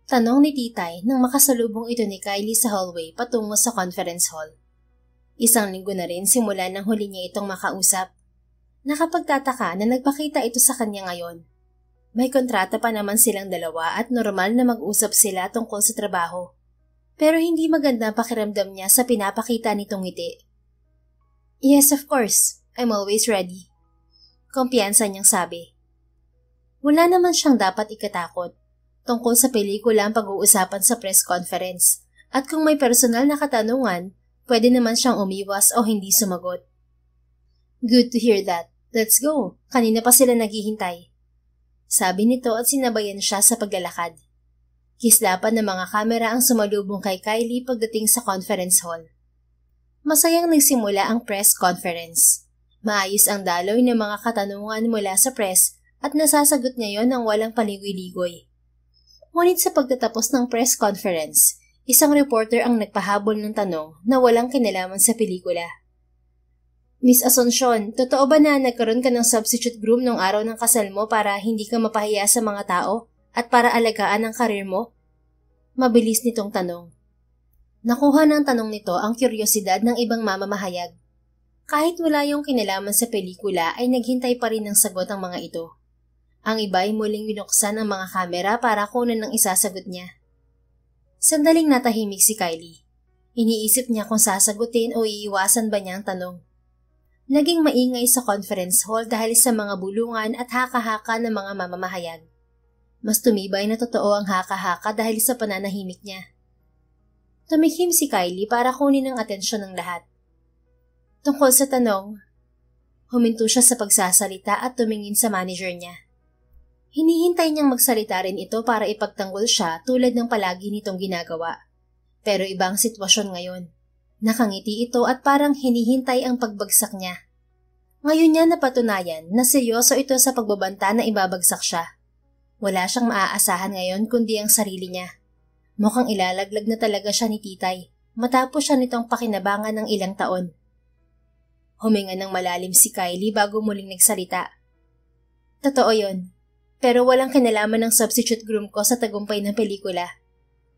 Tanong ni Titay nang makasalubong ito ni Kylie sa hallway patungo sa conference hall. Isang linggo na rin simula nang huli niya itong makausap. Nakapagtataka na nagpakita ito sa kanya ngayon. May kontrata pa naman silang dalawa at normal na mag-usap sila tungkol sa trabaho. Pero hindi maganda pakiramdam niya sa pinapakita nitong ngiti. "Yes, of course. I'm always ready." Kumpiyansa niyang sabi. Wala naman siyang dapat ikatakot. Tungkol sa pelikula ang pag-uusapan sa press conference. At kung may personal na katanungan, pwede naman siyang umiwas o hindi sumagot. "Good to hear that. Let's go. Kanina pa sila naghihintay." Sabi nito at sinabayan siya sa paglalakad. Kislapan ng mga kamera ang sumalubong kay Kylie pagdating sa conference hall. Masayang nagsimula ang press conference. Maayos ang daloy ng mga katanungan mula sa press at nasasagot niya yon ng walang paligoy-ligoy. Ngunit sa pagtatapos ng press conference, isang reporter ang nagpahabol ng tanong na walang kinalaman sa pelikula. "Miss Asuncion, totoo ba na nagkaroon ka ng substitute groom nung araw ng kasal mo para hindi ka mapahiya sa mga tao at para alagaan ang karir mo?" Mabilis nitong tanong. Nakuha ng tanong nito ang kuryosidad ng ibang mamamahayag. Kahit wala yung kinalaman sa pelikula ay naghintay pa rin ng sagot ang mga ito. Ang iba ay muling binuksan ang mga kamera para kunan ng isasagot niya. Sandaling natahimik si Kylie. Iniisip niya kung sasagutin o iiwasan ba niya ang tanong. Naging maingay sa conference hall dahil sa mga bulungan at haka-haka ng mga mamamahayag. Mas tumibay na totoo ang haka-haka dahil sa pananahimik niya. Tumikim si Kylie para kunin ang atensyon ng lahat. Tungkol sa tanong, huminto siya sa pagsasalita at tumingin sa manager niya. Hinihintay niyang magsalita rin ito para ipagtanggol siya tulad ng palagi nitong ginagawa. Pero ibang sitwasyon ngayon. Nakangiti ito at parang hinihintay ang pagbagsak niya. Ngayon niya napatunayan na seryoso ito sa pagbabanta na ibabagsak siya. Wala siyang maaasahan ngayon kundi ang sarili niya. Mukhang ilalaglag na talaga siya ni Titay matapos siya nitong pakinabangan ng ilang taon. Huminga ng malalim si Kylie bago muling nagsalita. "Totoo yon. Pero walang kinalaman ng substitute groom ko sa tagumpay ng pelikula.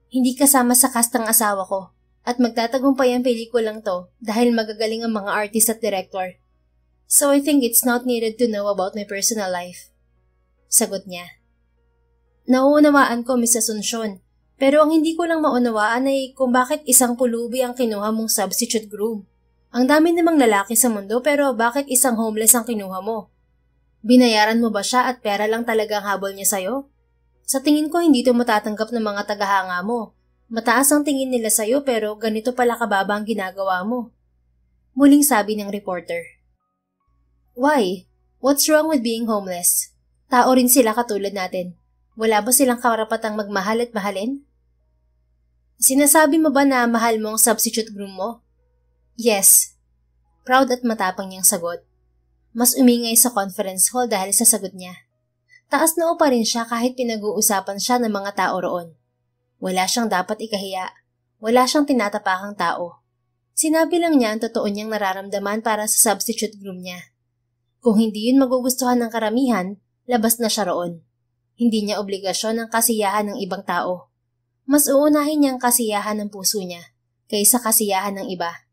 Hindi kasama sa cast ang asawa ko at magtatagumpay ang pelikulang to dahil magagaling ang mga artist at director. So I think it's not needed to know about my personal life." Sagot niya. "Nauunawaan ko, Miss Asuncion, pero ang hindi ko lang maunawaan ay kung bakit isang pulubi ang kinuha mong substitute groom. Ang dami namang lalaki sa mundo pero bakit isang homeless ang kinuha mo? Binayaran mo ba siya at pera lang talaga ang habol niya sa'yo? Sa tingin ko hindi ito matatanggap ng mga tagahanga mo. Mataas ang tingin nila sa'yo pero ganito pala kababa ang ginagawa mo." Muling sabi ng reporter. "Why? What's wrong with being homeless? Tao rin sila katulad natin. Wala ba silang karapatang magmahal at mahalin?" "Sinasabi mo ba na mahal mo ang substitute groom mo?" "Yes." Proud at matapang niyang sagot. Mas umingay sa conference hall dahil sa sagot niya. Taas noo pa rin siya kahit pinag-uusapan siya ng mga tao roon. Wala siyang dapat ikahiya. Wala siyang tinatapakang tao. Sinabi lang niya ang totoo niyang nararamdaman para sa substitute groom niya. Kung hindi yun magugustuhan ng karamihan, labas na siya roon. Hindi niya obligasyon ang kasiyahan ng ibang tao. Mas uunahin niya ang kasiyahan ng puso niya kaysa kasiyahan ng iba.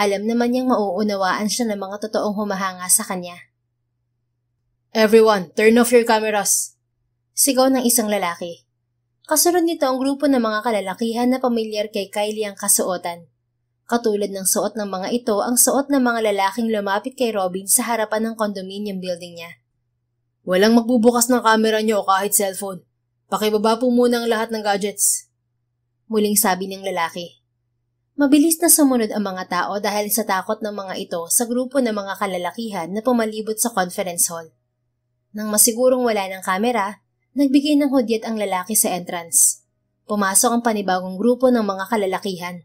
Alam naman niyang mauunawaan siya ng mga totoong humahanga sa kanya. "Everyone, turn off your cameras!" Sigaw ng isang lalaki. Kasunod nito ang grupo ng mga kalalakihan na pamilyar kay Kylie ang kasuotan. Katulad ng suot ng mga ito ang suot ng mga lalaking lumapit kay Robin sa harapan ng condominium building niya. "Walang magbubukas ng camera niyo o kahit cellphone. Pakibaba po muna ang lahat ng gadgets." Muling sabi ng lalaki. Mabilis na sumunod ang mga tao dahil sa takot ng mga ito sa grupo ng mga kalalakihan na pumalibot sa conference hall. Nang masigurong wala ng kamera, nagbigay ng hudyat ang lalaki sa entrance. Pumasok ang panibagong grupo ng mga kalalakihan.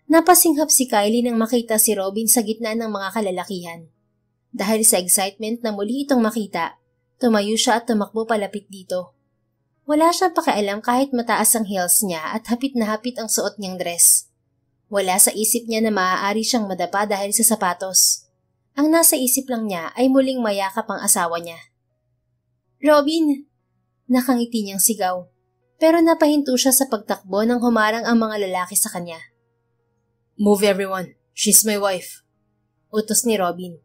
Napasinghap si Kylie nang makita si Robin sa gitna ng mga kalalakihan. Dahil sa excitement na muli itong makita, tumayo siya at tumakbo palapit dito. Wala siyang pakialam kahit mataas ang heels niya at hapit na hapit ang suot niyang dress. Wala sa isip niya na maaari siyang madapa dahil sa sapatos. Ang nasa isip lang niya ay muling mayakap ang asawa niya. "Robin!" Nakangiti niyang sigaw, pero napahinto siya sa pagtakbo nang humarang ang mga lalaki sa kanya. "Move everyone, she's my wife," utos ni Robin.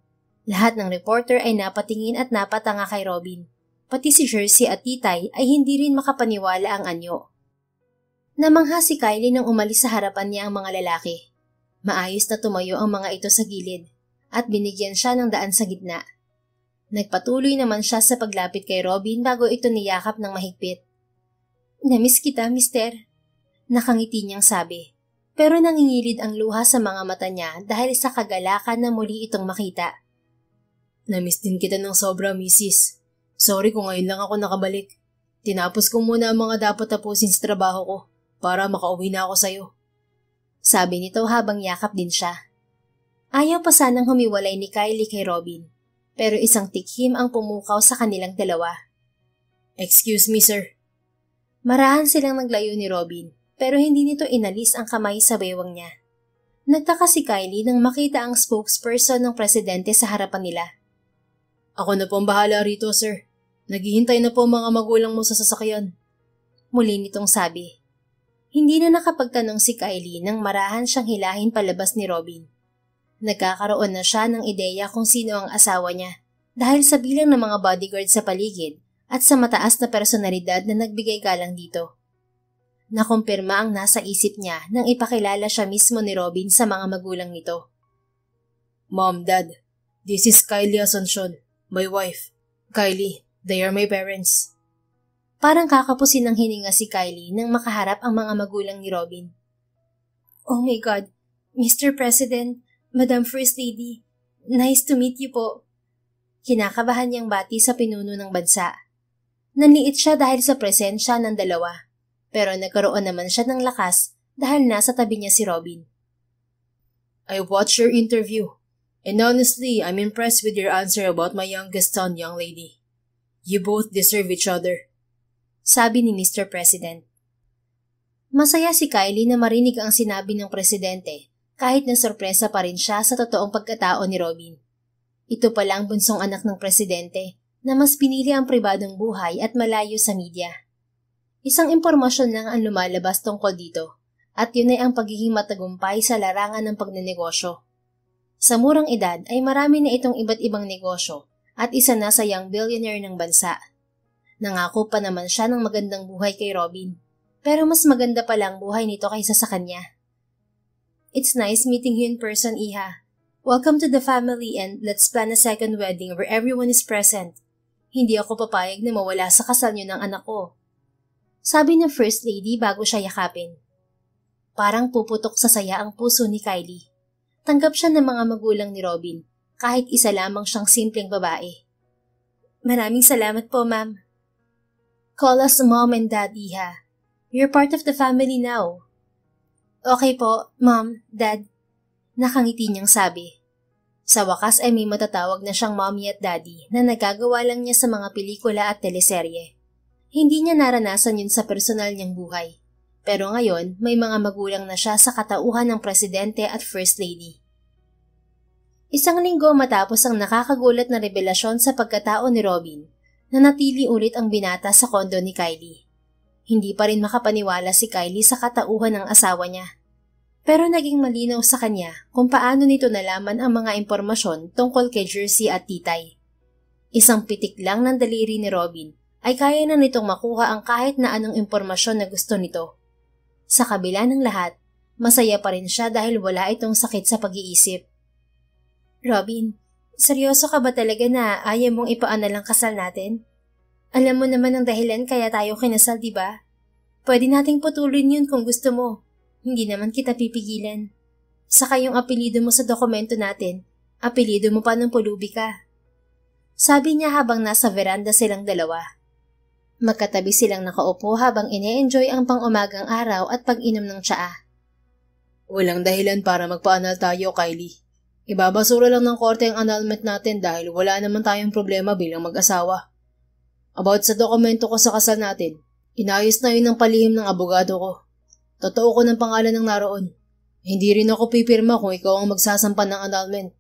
Lahat ng reporter ay napatingin at napatanga kay Robin. Pati si Jersey at Titay ay hindi rin makapaniwala ang anyo. Namangha si Kylie nang umalis sa harapan niya ang mga lalaki. Maayos na tumayo ang mga ito sa gilid at binigyan siya ng daan sa gitna. Nagpatuloy naman siya sa paglapit kay Robin bago ito niyakap ng mahigpit. "Namiss kita, mister," nakangiti niyang sabi. Pero nangingilid ang luha sa mga mata niya dahil sa kagalakan na muli itong makita. "Namiss din kita ng sobra, misis. Sorry kung ngayon lang ako nakabalik. Tinapos ko muna ang mga dapat tapusin sa trabaho ko para makauwi na ako sa'yo," sabi nito habang yakap din siya. Ayaw pa sanang humiwalay ni Kylie kay Robin, pero isang tikhim ang pumukaw sa kanilang dalawa. "Excuse me, sir." Marahan silang naglayo ni Robin, pero hindi nito inalis ang kamay sa bewang niya. Nagtaka si Kylie nang makita ang spokesperson ng presidente sa harapan nila. "Ako na po ang bahala rito, sir. Naghihintay na po ang mga magulang mo sa sasakyan," muli nitong sabi. Hindi na nakapagtanong si Kylie nang marahan siyang hilahin palabas ni Robin. Nagkakaroon na siya ng ideya kung sino ang asawa niya dahil sa bilang ng mga bodyguard sa paligid at sa mataas na personalidad na nagbigay galang dito. Nakumpirma ang nasa isip niya nang ipakilala siya mismo ni Robin sa mga magulang nito. "Mom, Dad, this is Kylie Asuncion, my wife. Kylie, they are my parents." Parang kakapusin ng hininga si Kylie nang makaharap ang mga magulang ni Robin. "Oh my God, Mr. President, Madam First Lady, nice to meet you po." Kinakabahan niyang bati sa pinuno ng bansa. Nanliit siya dahil sa presensya ng dalawa, pero nagkaroon naman siya ng lakas dahil nasa tabi niya si Robin. "I watched your interview, and honestly, I'm impressed with your answer about my youngest son, young lady. You both deserve each other," sabi ni Mr. President. Masaya si Kylie na marinig ang sinabi ng presidente kahit na sorpresa pa rin siya sa totoong pagkatao ni Robin. Ito pala ang bunsong anak ng presidente na mas pinili ang pribadong buhay at malayo sa media. Isang impormasyon lang ang lumalabas tungkol dito at yun ay ang pagiging matagumpay sa larangan ng pagnenegosyo. Sa murang edad ay marami na itong iba't ibang negosyo at isa na sa young billionaire ng bansa. Nangako pa naman siya ng magandang buhay kay Robin, pero mas maganda pala ang buhay nito kaysa sa kanya. "It's nice meeting you in person, Iha. Welcome to the family and let's plan a second wedding where everyone is present. Hindi ako papayag na mawala sa kasal niyo ng anak ko," sabi ng First Lady bago siya yakapin. Parang puputok sa saya ang puso ni Kylie. Tanggap siya ng mga magulang ni Robin, kahit isa lamang siyang simpleng babae. "Maraming salamat po, ma'am." "Call us Mom and Dad, Iha. You're part of the family now." "Okay po, Mom, Dad," nakangiti niyang sabi. Sa wakas ay may matatawag na siyang mommy at daddy na nagagawa lang niya sa mga pelikula at teleserye. Hindi niya naranasan yun sa personal niyang buhay. Pero ngayon, may mga magulang na siya sa katauhan ng presidente at first lady. Isang linggo matapos ang nakakagulat na revelasyon sa pagkatao ni Robin, nanatili ulit ang binata sa kondo ni Kylie. Hindi pa rin makapaniwala si Kylie sa katauhan ng asawa niya. Pero naging malinaw sa kanya kung paano nito nalaman ang mga impormasyon tungkol kay Jersey at Titay. Isang pitik lang ng daliri ni Robin ay kaya na nitong makuha ang kahit na anong impormasyon na gusto nito. Sa kabila ng lahat, masaya pa rin siya dahil wala itong sakit sa pag-iisip. "Robin, seryoso ka ba talaga na ayaw mong ipaanal ang kasal natin? Alam mo naman ang dahilan kaya tayo kinasal, di ba? Pwede nating putulin yun kung gusto mo. Hindi naman kita pipigilan. Saka yung apelyido mo sa dokumento natin, apelyido mo pa ng pulubi ka. Sabi niya habang nasa veranda silang dalawa. Magkatabi silang nakaupo habang ine-enjoy ang pang-umagang araw at pag-inom ng tsaa. Walang dahilan para magpa-annul tayo, Kylie. Ibabasura lang ng korte ang annulment natin dahil wala naman tayong problema bilang mag-asawa. About sa dokumento ko sa kasal natin, inayos na yun ng palihim ng abogado ko. Totoo ko ng pangalan ng naroon. Hindi rin ako pipirma kung ikaw ang magsasampa ng annulment.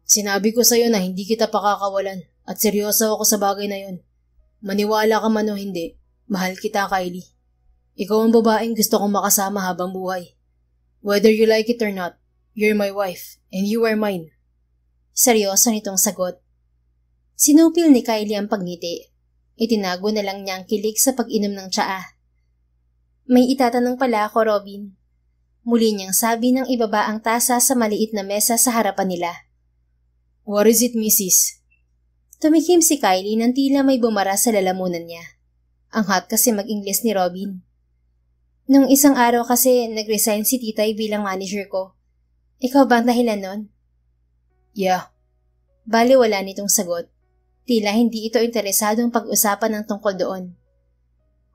Sinabi ko sa'yo na hindi kita pakakawalan at seryoso ako sa bagay na yun. Maniwala ka man o hindi, mahal kita, Kylie. Ikaw ang babaeng gusto kong makasama habang buhay. Whether you like it or not, you're my wife and you are mine. Seryoso nitong sagot. Sinupil ni Kylie ang pagngiti. Itinago na lang niya ang kilig sa pag-inom ng tsaa. May itatanong pala ako, Robin. Muli niyang sabi nang ibaba ang tasa sa maliit na mesa sa harapan nila. What is it, Mrs.? Tumikim si Kylie nang tila may bumara sa lalamunan niya. Ang hot kasi mag-Ingles ni Robin. Nung isang araw kasi nag-resign si Titay bilang manager ko. Ikaw ba ang dahilan nun? Yeah. Bali wala nitong sagot. Tila hindi ito interesadong pag-usapan ng tungkol doon.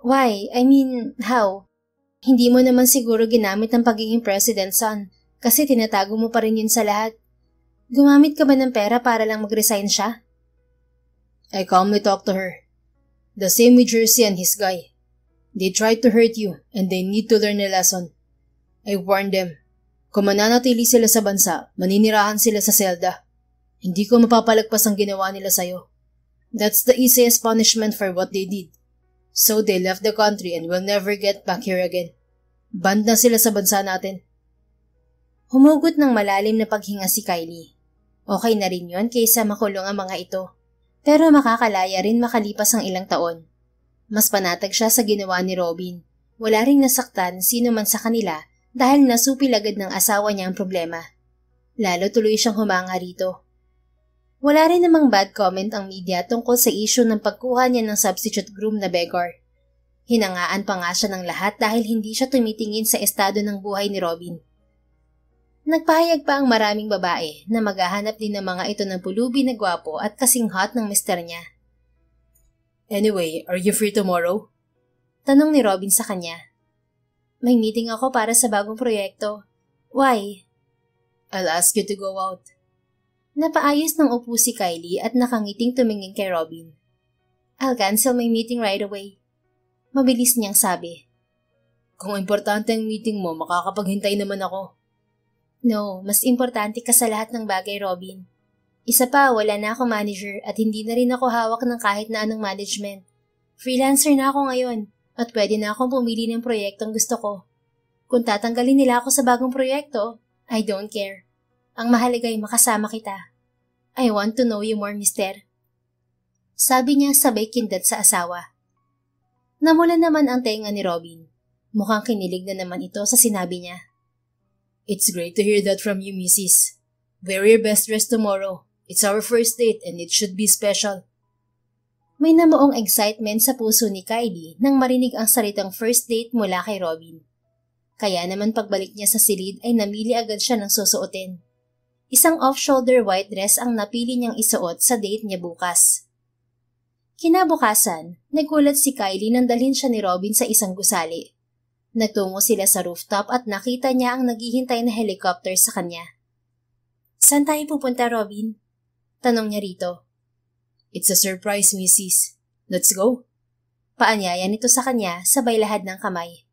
Why? I mean, how? Hindi mo naman siguro ginamit ang pagiging president, son, kasi tinatago mo pa rin yun sa lahat. Gumamit ka ba ng pera para lang mag-resign siya? I calmly talked to her. The same with Jersey and his guy. They tried to hurt you and they need to learn a lesson. I warned them. Kung mananatili sila sa bansa, maninirahan sila sa selda. Hindi ko mapapalagpas ang ginawa nila sa'yo. That's the easiest punishment for what they did. So they left the country and will never get back here again. Banned na sila sa bansa natin. Humugot ng malalim na paghinga si Kylie. Okay na rin yun kaysa makulong ang mga ito. Pero makakalaya rin makalipas ang ilang taon. Mas panatag siya sa ginawa ni Robin. Wala ring nasaktan sino man sa kanila dahil nasupil agad ng asawa niya ang problema. Lalo tuloy siyang humanga rito. Wala rin namang bad comment ang media tungkol sa issue ng pagkuha niya ng substitute groom na beggar. Hinangaan pa nga siya ng lahat dahil hindi siya tumitingin sa estado ng buhay ni Robin. Nagpahayag pa ang maraming babae na maghahanap din ng mga ito ng pulubi na gwapo at kasing hot ng mister niya. Anyway, are you free tomorrow? Tanong ni Robin sa kanya. May meeting ako para sa bagong proyekto. Why? I'll ask you to go out. Napaayos ng upo si Kylie at nakangiting tumingin kay Robin. I'll cancel my meeting right away. Mabilis niyang sabi. Kung importante ang meeting mo, makakapaghintay naman ako. No, mas importante ka sa lahat ng bagay, Robin. Isa pa, wala na akong manager at hindi na rin ako hawak ng kahit na anong management. Freelancer na ako ngayon at pwede na akong pumili ng proyektong gusto ko. Kung tatanggalin nila ako sa bagong proyekto, I don't care. Ang mahalaga ay makasama kita. I want to know you more, mister. Sabi niya sabay kindat sa asawa. Namula naman ang tenga ni Robin. Mukhang kinilig na naman ito sa sinabi niya. It's great to hear that from you, Mrs. Wear your best dress tomorrow. It's our first date and it should be special. May namuong excitement sa puso ni Kylie nang marinig ang salitang first date mula kay Robin. Kaya naman pagbalik niya sa silid ay namili agad siya ng susuotin. Isang off-shoulder white dress ang napili niyang isuot sa date niya bukas. Kinabukasan, nagulat si Kylie nang dalhin siya ni Robin sa isang gusali. Nagtungo sila sa rooftop at nakita niya ang naghihintay na helicopter sa kanya. Saan tayo pupunta, Robin? Tanong niya rito. It's a surprise, Mrs. Let's go. Paanyaya nito sa kanya sabay lahad ng kamay.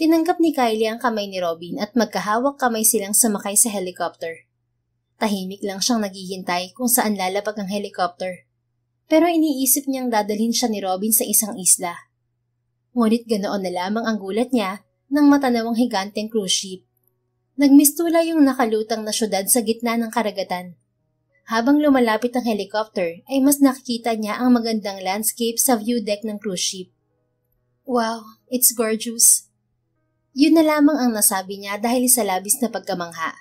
Tinanggap ni Kylie ang kamay ni Robin at magkahawak kamay silang sumakay sa helicopter. Tahimik lang siyang naghihintay kung saan lalapag ang helicopter. Pero iniisip niyang dadalhin siya ni Robin sa isang isla. Ngunit ganoon na lamang ang gulat niya nang matanaw ang higanteng cruise ship. Nagmistula yung nakalutang na syudad sa gitna ng karagatan. Habang lumalapit ang helicopter ay mas nakikita niya ang magandang landscape sa view deck ng cruise ship. Wow, it's gorgeous. Yun na lamang ang nasabi niya dahil sa labis na pagkamangha.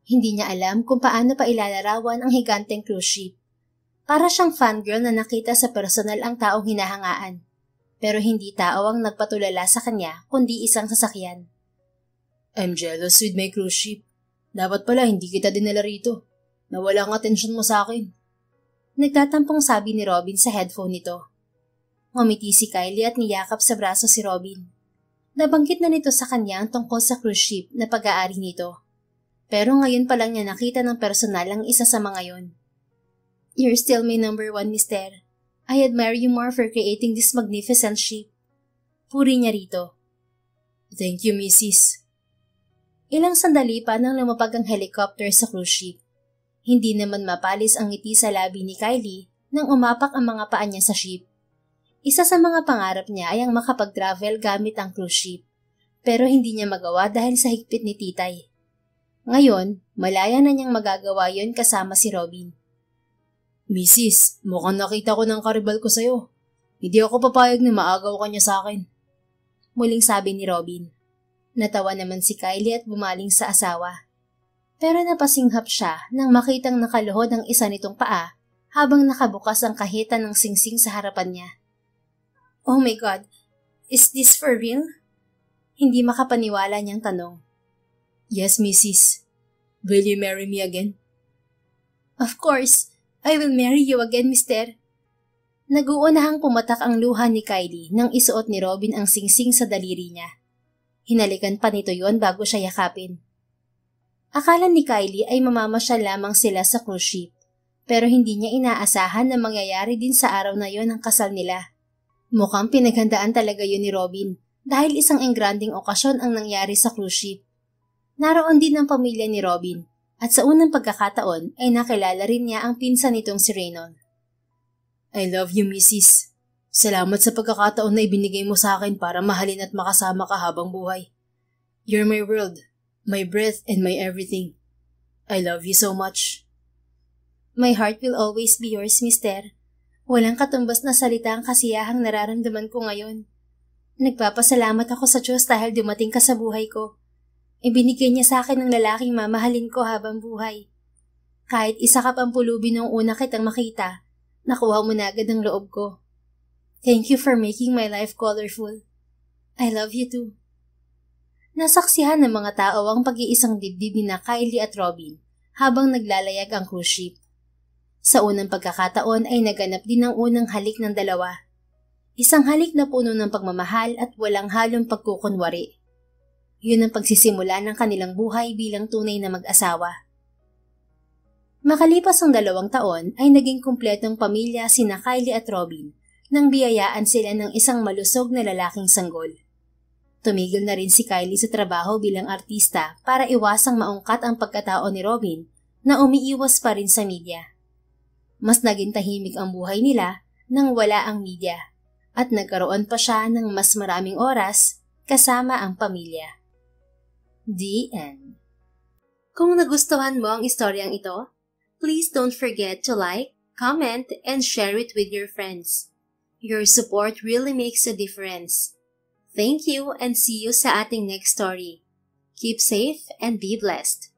Hindi niya alam kung paano pa ilalarawan ang higanteng cruise ship. Para siyang fangirl na nakita sa personal ang taong hinahangaan. Pero hindi tao ang nagpatulala sa kanya kundi isang sasakyan. I'm jealous with my cruise ship. Dapat pala hindi kita dinala rito. Nawala ang atensyon mo sa akin. Nagtatampong sabi ni Robin sa headphone nito. Ngumiti si Kylie at niyakap sa braso si Robin. Nabanggit na nito sa kanya ang tungkol sa cruise ship na pag-aari nito. Pero ngayon pa lang niya nakita ng personal ang isa sa mga yon. You're still my number one, mister. I admire you more for creating this magnificent ship. Puri niya rito. Thank you, Mrs. Ilang sandali pa nang lumapag ang helicopter sa cruise ship. Hindi naman mapalis ang ngiti sa labi ni Kylie nang umapak ang mga paa niya sa ship. Isa sa mga pangarap niya ay ang makapag-travel gamit ang cruise ship, pero hindi niya magawa dahil sa higpit ni Titay. Ngayon, malaya na niyang magagawa yon kasama si Robin. Mrs., mukhang nakita ko ng karibal ko sa'yo. Hindi ako papayag na maagaw ka niya sa akin. Muling sabi ni Robin. Natawa naman si Kylie at bumaling sa asawa. Pero napasinghap siya nang makitang nakaluhod ang isa nitong paa habang nakabukas ang kahita ng singsing sa harapan niya. Oh my God, is this for real? Hindi makapaniwala niyang tanong. Yes, Mrs. Will you marry me again? Of course, I will marry you again, mister. Nag-uunahang pumatak ang luha ni Kylie nang isuot ni Robin ang singsing sa daliri niya. Hinalikan pa nito yon bago siya yakapin. Akala ni Kylie ay mamamasyal lamang sila sa cruise ship, pero hindi niya inaasahan na mangyayari din sa araw na yon ang kasal nila. Mukhang pinaghandaan talaga yun ni Robin dahil isang engranding okasyon ang nangyari sa cruise ship. Naroon din ang pamilya ni Robin at sa unang pagkakataon ay nakilala rin niya ang pinsan nitong si Reynold. I love you, Mrs. Salamat sa pagkakataon na ibinigay mo sa akin para mahalin at makasama ka habang buhay. You're my world, my breath, and my everything. I love you so much. My heart will always be yours, mister. Walang katumbas na salita ang kasiyahang nararamdaman ko ngayon. Nagpapasalamat ako sa Diyos dahil dumating ka sa buhay ko. Ibinigay niya sa akin ng lalaking mamahalin ko habang buhay. Kahit isa ka pang pulubi nung una kitang makita, nakuha mo na agad ang loob ko. Thank you for making my life colorful. I love you too. Nasaksihan ng mga tao ang pag-iisang dibdib ni Kylie at Robin habang naglalayag ang cruise ship. Sa unang pagkakataon ay naganap din ang unang halik ng dalawa. Isang halik na puno ng pagmamahal at walang halong pagkukunwari. Yun ang pagsisimula ng kanilang buhay bilang tunay na mag-asawa. Makalipas ang 2 taon ay naging kumpletong pamilya sina Kylie at Robin nang biyayaan sila ng isang malusog na lalaking sanggol. Tumigil na rin si Kylie sa trabaho bilang artista para iwasang maungkat ang pagkatao ni Robin na umiiwas pa rin sa media. Mas naging tahimik ang buhay nila nang wala ang media at nagkaroon pa siya ng mas maraming oras kasama ang pamilya. The end. Kung nagustuhan mo ang istoryang ito, please don't forget to like, comment, and share it with your friends. Your support really makes a difference. Thank you and see you sa ating next story. Keep safe and be blessed.